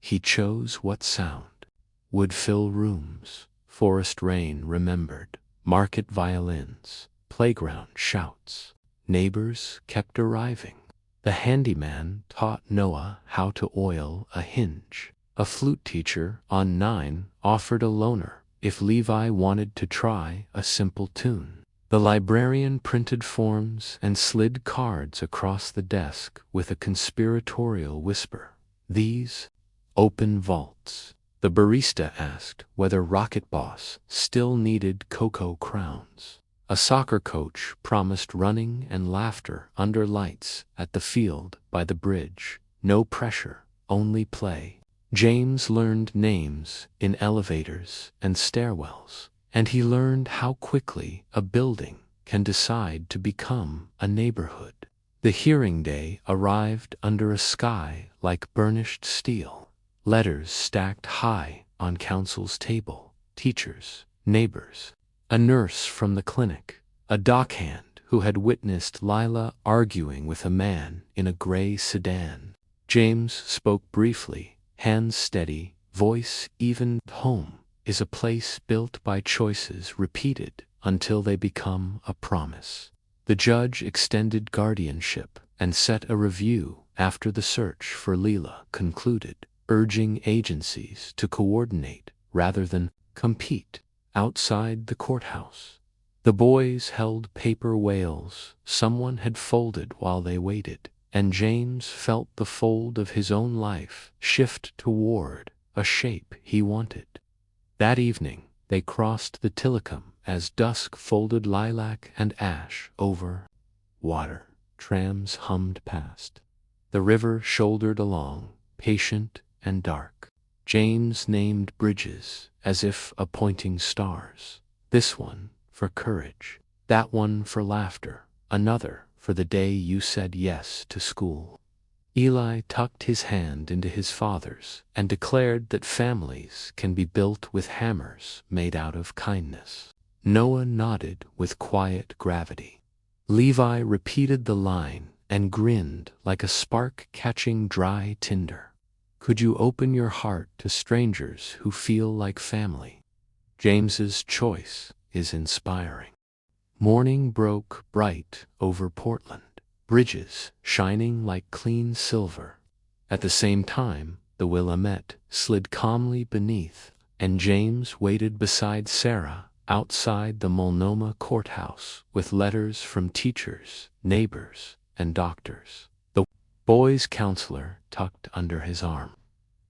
He chose what sound would fill rooms. Forest rain remembered, market violins, playground shouts. Neighbors kept arriving. The handyman taught Noah how to oil a hinge. A flute teacher on 9 offered a loaner if Levi wanted to try a simple tune. The librarian printed forms and slid cards across the desk with a conspiratorial whisper. These open vaults. The barista asked whether Rocket Boss still needed cocoa crowns. A soccer coach promised running and laughter under lights at the field by the bridge. No pressure, only play. James learned names in elevators and stairwells, and he learned how quickly a building can decide to become a neighborhood. The hearing day arrived under a sky like burnished steel. Letters stacked high on counsel's table. Teachers, neighbors, a nurse from the clinic, a dockhand who had witnessed Lila arguing with a man in a gray sedan. James spoke briefly, hands steady, voice even. Home is a place built by choices repeated until they become a promise. The judge extended guardianship and set a review after the search for Lila concluded, urging agencies to coordinate rather than compete. Outside the courthouse, the boys held paper whales someone had folded while they waited, and James felt the fold of his own life shift toward a shape he wanted. That evening, they crossed the Tillicum as dusk folded lilac and ash over water. Trams hummed past. The river shouldered along, patient and dark. James named bridges as if appointing stars. This one for courage, that one for laughter, another for the day you said yes to school. Eli tucked his hand into his father's and declared that families can be built with hammers made out of kindness. Noah nodded with quiet gravity. Levi repeated the line and grinned like a spark catching dry tinder. Could you open your heart to strangers who feel like family? James's choice is inspiring. Morning broke bright over Portland, bridges shining like clean silver. At the same time, the Willamette slid calmly beneath, and James waited beside Sarah outside the Multnomah courthouse with letters from teachers, neighbors, and doctors. The boy's counselor tucked under his arm.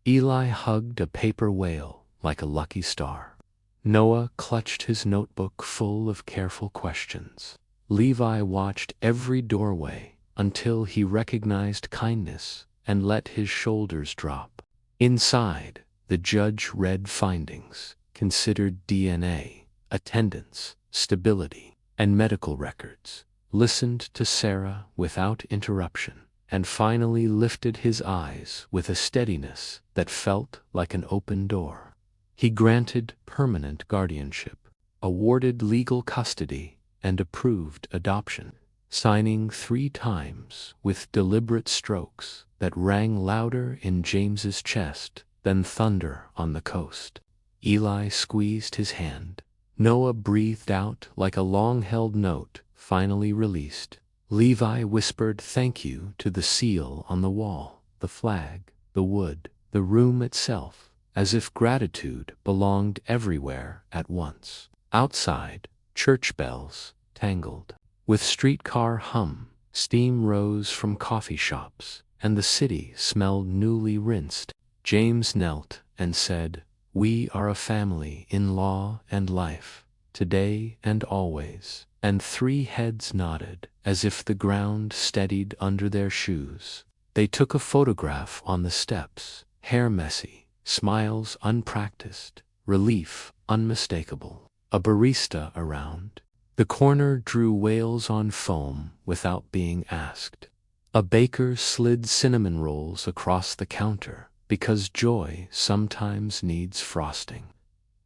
Eli hugged a paper whale like a lucky star. Noah clutched his notebook full of careful questions. Levi watched every doorway until he recognized kindness and let his shoulders drop. Inside, the judge read findings, considered DNA, attendance, stability, and medical records, listened to Sarah without interruption, and finally lifted his eyes with a steadiness that felt like an open door. He granted permanent guardianship, awarded legal custody, and approved adoption, signing 3 times with deliberate strokes that rang louder in James's chest than thunder on the coast. Eli squeezed his hand. Noah breathed out like a long-held note finally released. Levi whispered thank you to the seal on the wall, the flag, the wood, the room itself, as if gratitude belonged everywhere at once. Outside, church bells tangled. With streetcar hum, steam rose from coffee shops, and the city smelled newly rinsed. James knelt and said, "We are a family in law and life, today and always." And 3 heads nodded, as if the ground steadied under their shoes. They took a photograph on the steps, hair messy, smiles unpracticed, relief unmistakable. A barista around. The corner drew whales on foam without being asked. A baker slid cinnamon rolls across the counter, because joy sometimes needs frosting.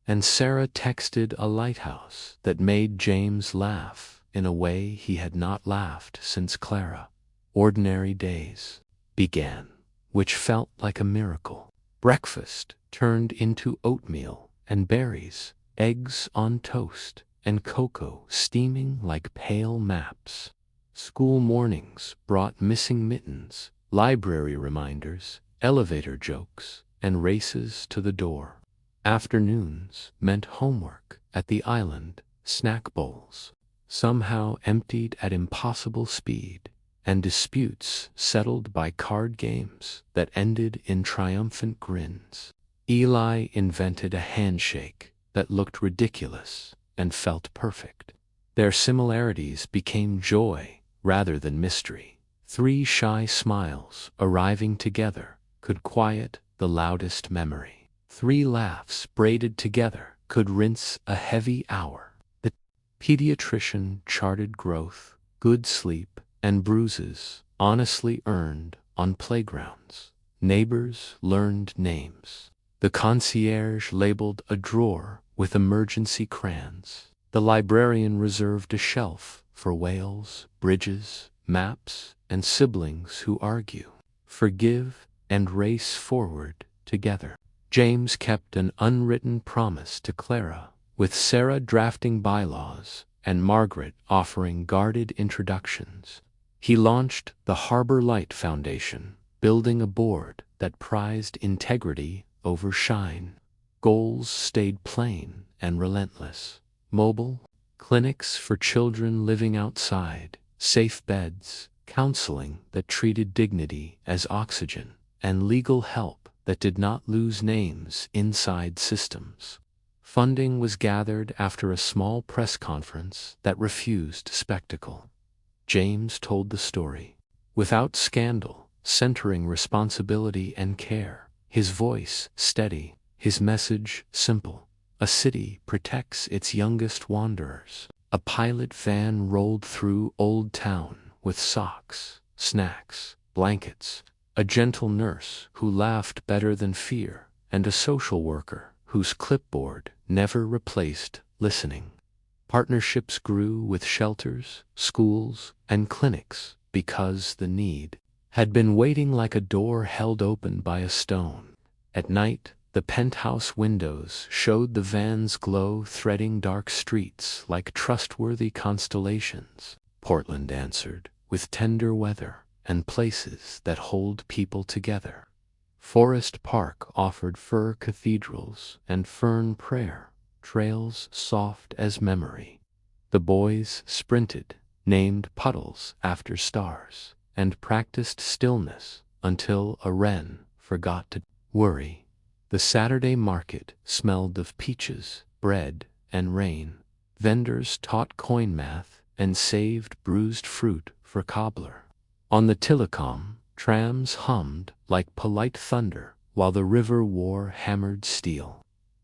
And Sarah texted a lighthouse that made James laugh in a way he had not laughed since Clara. Ordinary days began, which felt like a miracle. Breakfast turned into oatmeal and berries, eggs on toast, and cocoa steaming like pale maps. School mornings brought missing mittens, library reminders, elevator jokes, and races to the door. Afternoons meant homework at the island, snack bowls, somehow emptied at impossible speed, and disputes settled by card games that ended in triumphant grins. Eli invented a handshake that looked ridiculous and felt perfect. Their similarities became joy rather than mystery. 3 shy smiles arriving together could quiet the loudest memory. 3 laughs braided together could rinse a heavy hour. The pediatrician charted growth, good sleep, and bruises honestly earned on playgrounds. Neighbors learned names. The concierge labeled a drawer with emergency crayons. The librarian reserved a shelf for whales, bridges, maps, and siblings who argue, forgive, and race forward together. James kept an unwritten promise to Clara, with Sarah drafting bylaws and Margaret offering guarded introductions. He launched the Harbor Light Foundation, building a board that prized integrity over shine. Goals stayed plain and relentless. Mobile clinics for children living outside, safe beds, counseling that treated dignity as oxygen, and legal help that did not lose names inside systems. Funding was gathered after a small press conference that refused spectacle. James told the story, without scandal, centering responsibility and care, his voice steady, his message simple. A city protects its youngest wanderers. A pilot van rolled through Old Town with socks, snacks, blankets, a gentle nurse who laughed better than fear, and a social worker whose clipboard never replaced listening. Partnerships grew with shelters, schools, and clinics because the need had been waiting like a door held open by a stone. At night, the penthouse windows showed the van's glow threading dark streets like trustworthy constellations. Portland answered, with tender weather and places that hold people together. Forest Park offered fir cathedrals and fern prayer, trails soft as memory. The boys sprinted, named puddles after stars, and practiced stillness until a wren forgot to worry. The Saturday market smelled of peaches, bread, and rain. Vendors taught coin math and saved bruised fruit for cobbler. On the Tillicum, trams hummed like polite thunder while the river wore hammered steel.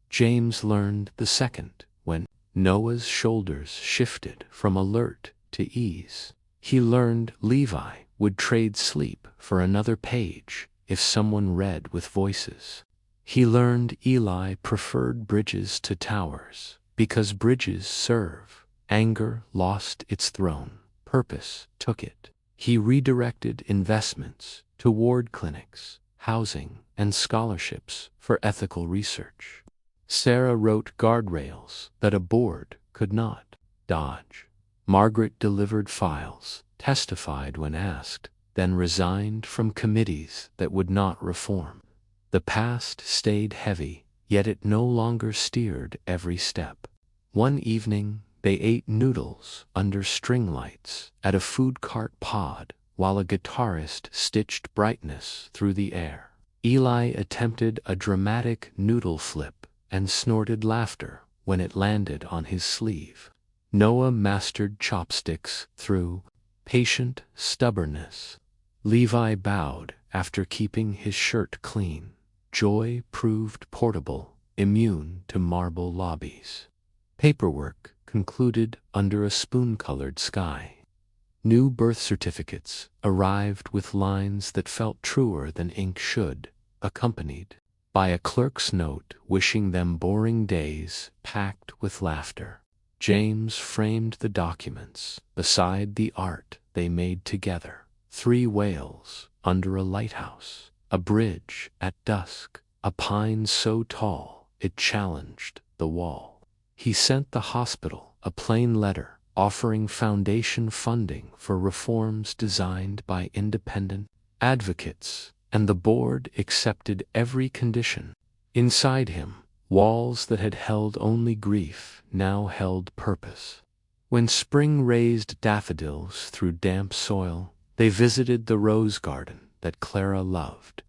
James learned the second when Noah's shoulders shifted from alert to ease. He learned Levi would trade sleep for another page if someone read with voices. He learned Eli preferred bridges to towers, because bridges serve. Anger lost its throne, purpose took it. He redirected investments toward clinics, housing, and scholarships for ethical research. Sarah wrote guardrails that a board could not dodge. Margaret delivered files, testified when asked, then resigned from committees that would not reform. The past stayed heavy, yet it no longer steered every step. One evening, they ate noodles under string lights at a food cart pod while a guitarist stitched brightness through the air. Eli attempted a dramatic noodle flip and snorted laughter when it landed on his sleeve. Noah mastered chopsticks through patient stubbornness. Levi bowed after keeping his shirt clean. Joy proved portable, immune to marble lobbies. Paperwork concluded under a spoon-colored sky. New birth certificates arrived with lines that felt truer than ink should, accompanied by a clerk's note wishing them boring days packed with laughter. James framed the documents beside the art they made together. 3 whales under a lighthouse, a bridge at dusk, a pine so tall it challenged the wall. He sent the hospital a plain letter offering foundation funding for reforms designed by independent advocates, and the board accepted every condition. Inside him, walls that had held only grief now held purpose. When spring raised daffodils through damp soil, they visited the rose garden that Clara loved.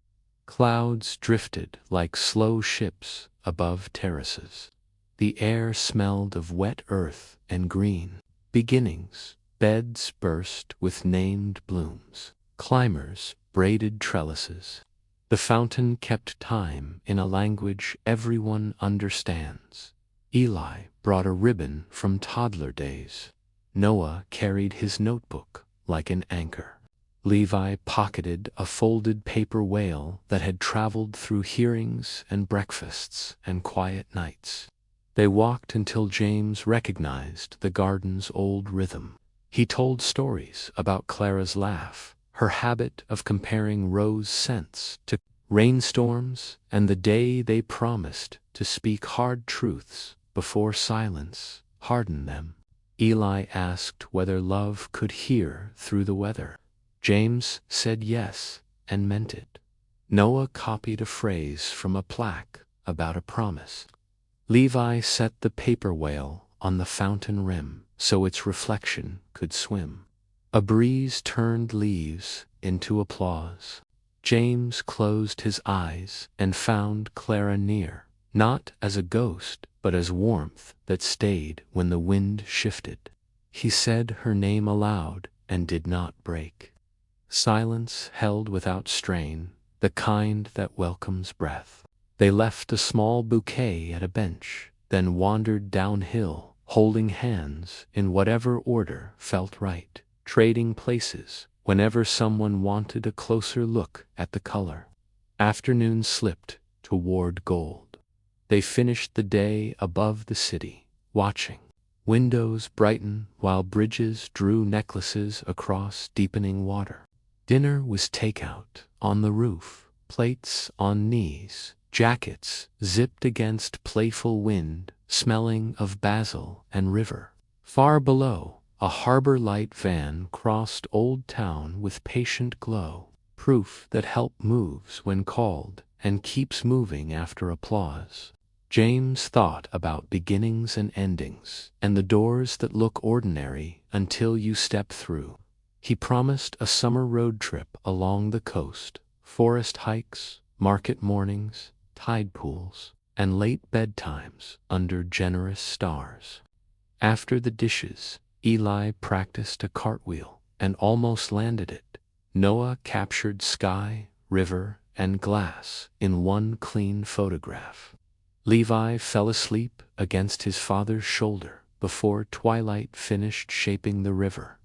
Clouds drifted like slow ships above terraces. The air smelled of wet earth and green beginnings. Beds burst with named blooms. Climbers braided trellises. The fountain kept time in a language everyone understands. Eli brought a ribbon from toddler days. Noah carried his notebook like an anchor. Levi pocketed a folded paper whale that had traveled through hearings and breakfasts and quiet nights. They walked until James recognized the garden's old rhythm. He told stories about Clara's laugh, her habit of comparing rose scents to rainstorms, and the day they promised to speak hard truths before silence hardened them. Eli asked whether love could hear through the weather. James said yes, and meant it. Noah copied a phrase from a plaque about a promise. Levi set the paper whale on the fountain rim so its reflection could swim. A breeze turned leaves into applause. James closed his eyes and found Clara near, not as a ghost, but as warmth that stayed when the wind shifted. He said her name aloud and did not break. Silence held without strain, the kind that welcomes breath. They left a small bouquet at a bench, then wandered downhill, holding hands in whatever order felt right, trading places whenever someone wanted a closer look at the color. Afternoon slipped toward gold. They finished the day above the city, watching windows brighten while bridges drew necklaces across deepening water. Dinner was takeout on the roof, plates on knees, jackets zipped against playful wind, smelling of basil and river. Far below, a harbor light van crossed Old Town with patient glow, proof that help moves when called and keeps moving after applause. James thought about beginnings and endings, and the doors that look ordinary until you step through. He promised a summer road trip along the coast, forest hikes, market mornings, tide pools, and late bedtimes under generous stars. After the dishes, Eli practiced a cartwheel and almost landed it. Noah captured sky, river, and glass in one clean photograph. Levi fell asleep against his father's shoulder before twilight finished shaping the river.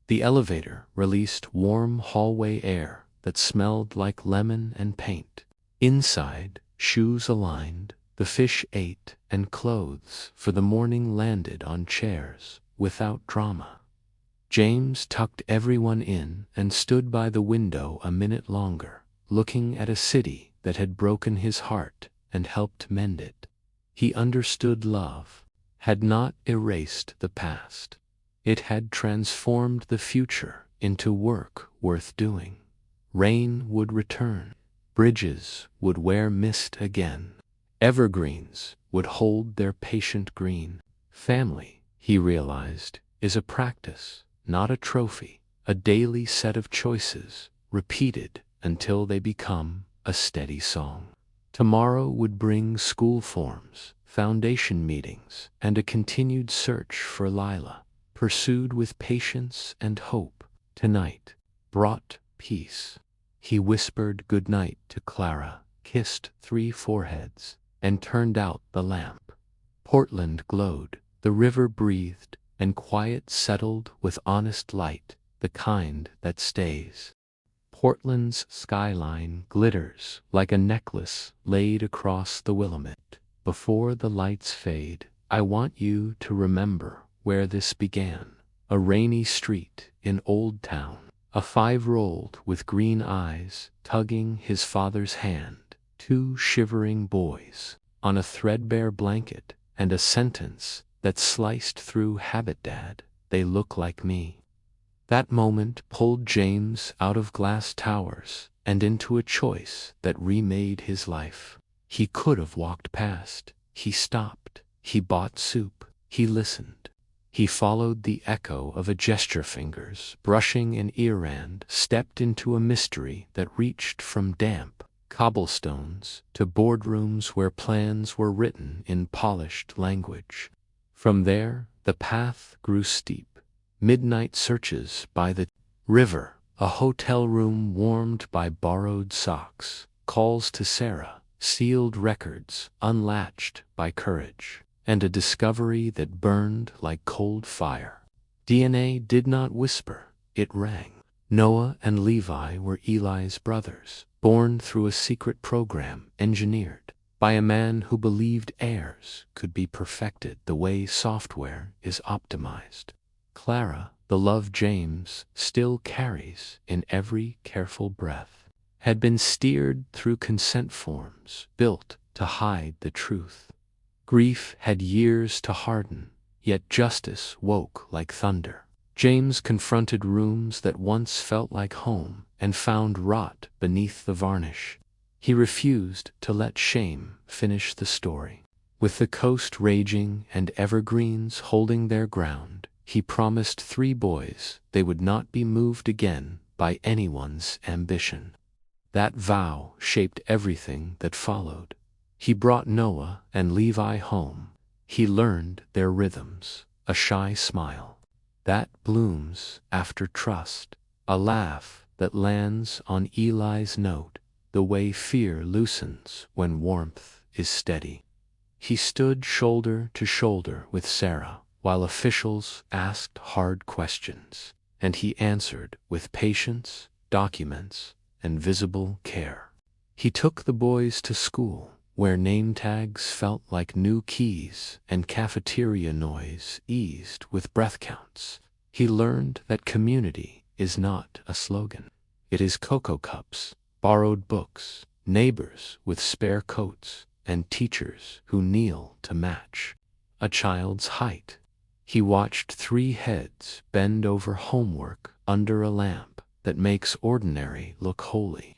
The elevator released warm hallway air that smelled like lemon and paint. Inside, shoes aligned, the fish ate, and clothes for the morning landed on chairs without drama. James tucked everyone in and stood by the window a minute longer, looking at a city that had broken his heart and helped mend it. He understood love had not erased the past. It had transformed the future into work worth doing. Rain would return. Bridges would wear mist again. Evergreens would hold their patient green. Family, he realized, is a practice, not a trophy, a daily set of choices, repeated until they become a steady song. Tomorrow would bring school forms, foundation meetings, and a continued search for Lila, pursued with patience and hope. Tonight brought peace. He whispered goodnight to Clara, kissed 3 foreheads, and turned out the lamp. Portland glowed, the river breathed, and quiet settled with honest light, the kind that stays. Portland's skyline glitters like a necklace laid across the Willamette. Before the lights fade, I want you to remember where this began. A rainy street in Old Town. A 5-year-old with green eyes tugging his father's hand. 2 shivering boys on a threadbare blanket, and a sentence that sliced through habit. Dad, they look like me. That moment pulled James out of glass towers and into a choice that remade his life. He could have walked past. He stopped. He bought soup. He listened. He followed the echo of a gesture, fingers brushing an earrand, stepped into a mystery that reached from damp cobblestones to boardrooms where plans were written in polished language. From there, the path grew steep. Midnight searches by the river, a hotel room warmed by borrowed socks, calls to Sarah, sealed records unlatched by courage, and a discovery that burned like cold fire. DNA did not whisper, it rang. Noah and Levi were Eli's brothers, born through a secret program engineered by a man who believed heirs could be perfected the way software is optimized. Clara, the love James still carries in every careful breath, had been steered through consent forms built to hide the truth. Grief had years to harden, yet justice woke like thunder. James confronted rooms that once felt like home and found rot beneath the varnish. He refused to let shame finish the story. With the coast raging and evergreens holding their ground, he promised 3 boys they would not be moved again by anyone's ambition. That vow shaped everything that followed. He brought Noah and Levi home. He learned their rhythms, a shy smile that blooms after trust, a laugh that lands on Eli's note, the way fear loosens when warmth is steady. He stood shoulder to shoulder with Sarah while officials asked hard questions, and he answered with patience, documents, and visible care. He took the boys to school, where name tags felt like new keys and cafeteria noise eased with breath counts. He learned that community is not a slogan. It is cocoa cups, borrowed books, neighbors with spare coats, and teachers who kneel to match a child's height. He watched 3 heads bend over homework under a lamp that makes ordinary look holy.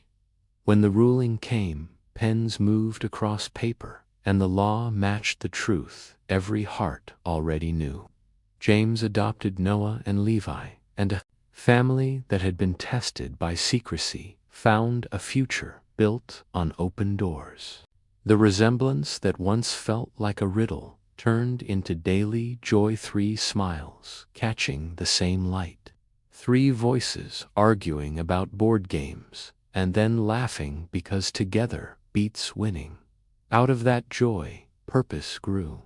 When the ruling came, pens moved across paper, and the law matched the truth every heart already knew. James adopted Noah and Levi, and a family that had been tested by secrecy found a future built on open doors. The resemblance that once felt like a riddle turned into daily joy. 3 smiles catching the same light. 3 voices arguing about board games, and then laughing because together beats winning. Out of that joy, purpose grew.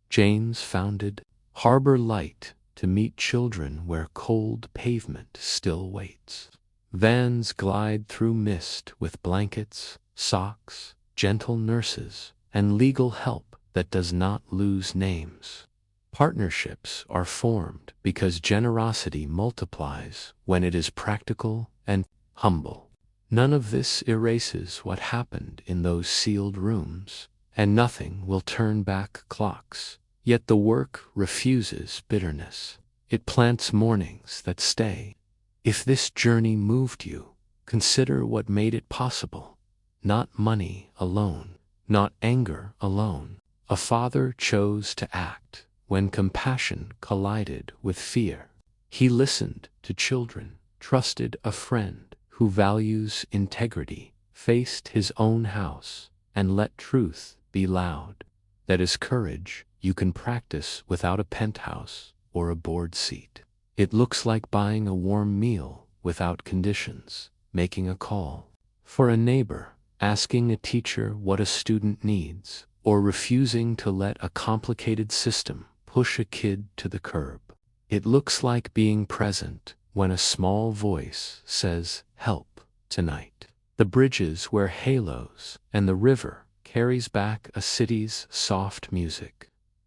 James founded Harbor Light to meet children where cold pavement still waits. Vans glide through mist with blankets, socks, gentle nurses, and legal help that does not lose names. Partnerships are formed because generosity multiplies when it is practical and humble. None of this erases what happened in those sealed rooms, and nothing will turn back clocks. Yet the work refuses bitterness. It plants mornings that stay. If this journey moved you, consider what made it possible. Not money alone, not anger alone. A father chose to act when compassion collided with fear. He listened to children, trusted a friend who values integrity, faced his own house, and let truth be loud. That is courage you can practice without a penthouse or a board seat. It looks like buying a warm meal without conditions, making a call for a neighbor, asking a teacher what a student needs, or refusing to let a complicated system push a kid to the curb. It looks like being present when a small voice says, "Help, tonight." The bridges wear halos, and the river carries back a city's soft music.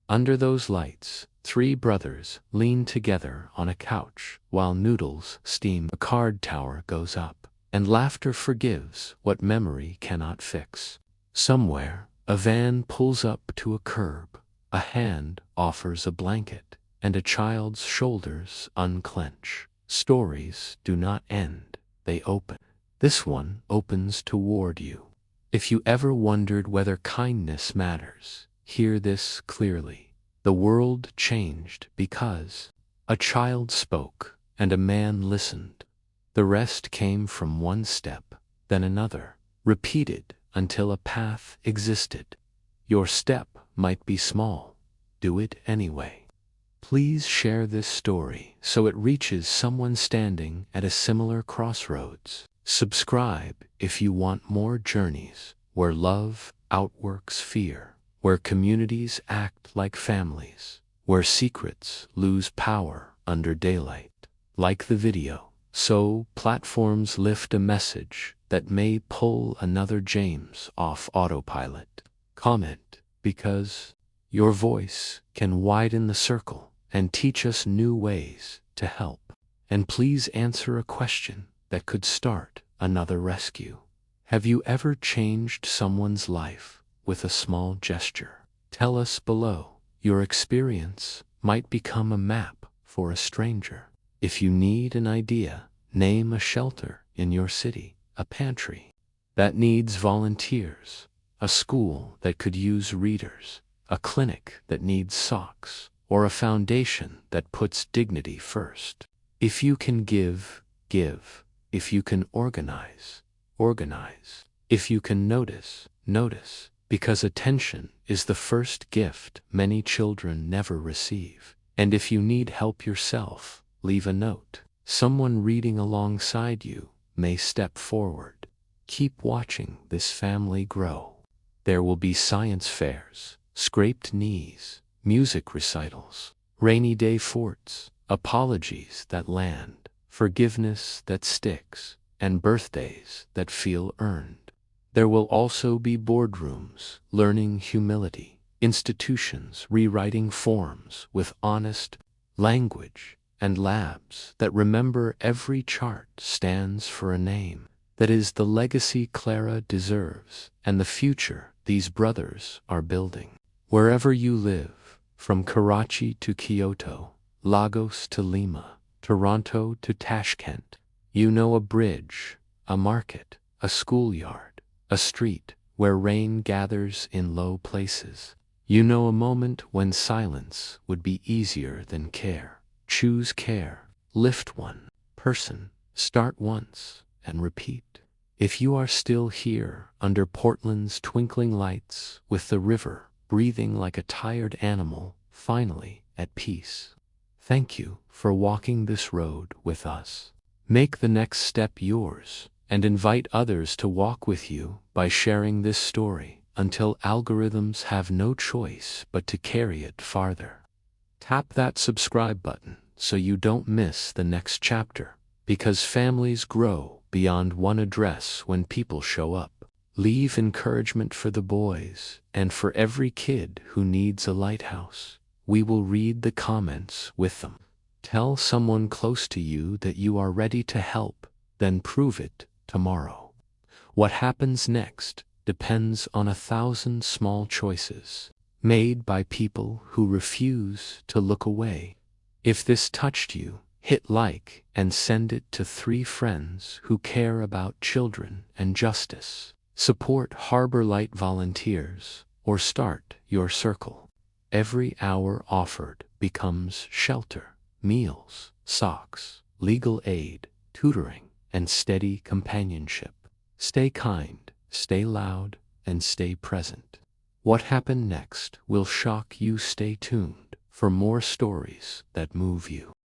Under those lights, three brothers lean together on a couch while noodles steam. A card tower goes up, and laughter forgives what memory cannot fix. Somewhere, a van pulls up to a curb, a hand offers a blanket, and a child's shoulders unclench. Stories do not end, they open. This one opens toward you. If you ever wondered whether kindness matters, hear this clearly. The world changed because a child spoke and a man listened. The rest came from one step, then another, repeated until a path existed. Your step might be small. Do it anyway. Please share this story so it reaches someone standing at a similar crossroads. Subscribe if you want more journeys where love outworks fear, where communities act like families, where secrets lose power under daylight. Like the video, so platforms lift a message that may pull another James off autopilot. Comment, because your voice can widen the circle and teach us new ways to help. And please answer a question that could start another rescue. Have you ever changed someone's life with a small gesture? Tell us below. Your experience might become a map for a stranger. If you need an idea, name a shelter in your city, a pantry that needs volunteers, a school that could use readers, a clinic that needs socks, or a foundation that puts dignity first. If you can give, give. If you can organize, organize. If you can notice, notice. Because attention is the first gift many children never receive. And if you need help yourself, leave a note. Someone reading alongside you may step forward. Keep watching this family grow. There will be science fairs, scraped knees, music recitals, rainy day forts, apologies that land, forgiveness that sticks, and birthdays that feel earned. There will also be boardrooms learning humility, institutions rewriting forms with honest language, and labs that remember every chart stands for a name. That is the legacy Clara deserves, and the future these brothers are building. Wherever you live, from Karachi to Kyoto, Lagos to Lima, Toronto to Tashkent, you know a bridge, a market, a schoolyard, a street where rain gathers in low places. You know a moment when silence would be easier than care. Choose care, lift one person, start once, and repeat. If you are still here under Portland's twinkling lights with the river breathing like a tired animal, finally at peace, thank you for walking this road with us. Make the next step yours and invite others to walk with you by sharing this story until algorithms have no choice but to carry it farther. Tap that subscribe button so you don't miss the next chapter, because families grow beyond one address when people show up. Leave encouragement for the boys, and for every kid who needs a lighthouse. We will read the comments with them. Tell someone close to you that you are ready to help, then prove it tomorrow. What happens next depends on 1,000 small choices made by people who refuse to look away. If this touched you, hit like and send it to 3 friends who care about children and justice. Support Harbor Light volunteers or start your circle. Every hour offered becomes shelter, meals, socks, legal aid, tutoring, and steady companionship. Stay kind, stay loud, and stay present. What happened next will shock you. Stay tuned for more stories that move you.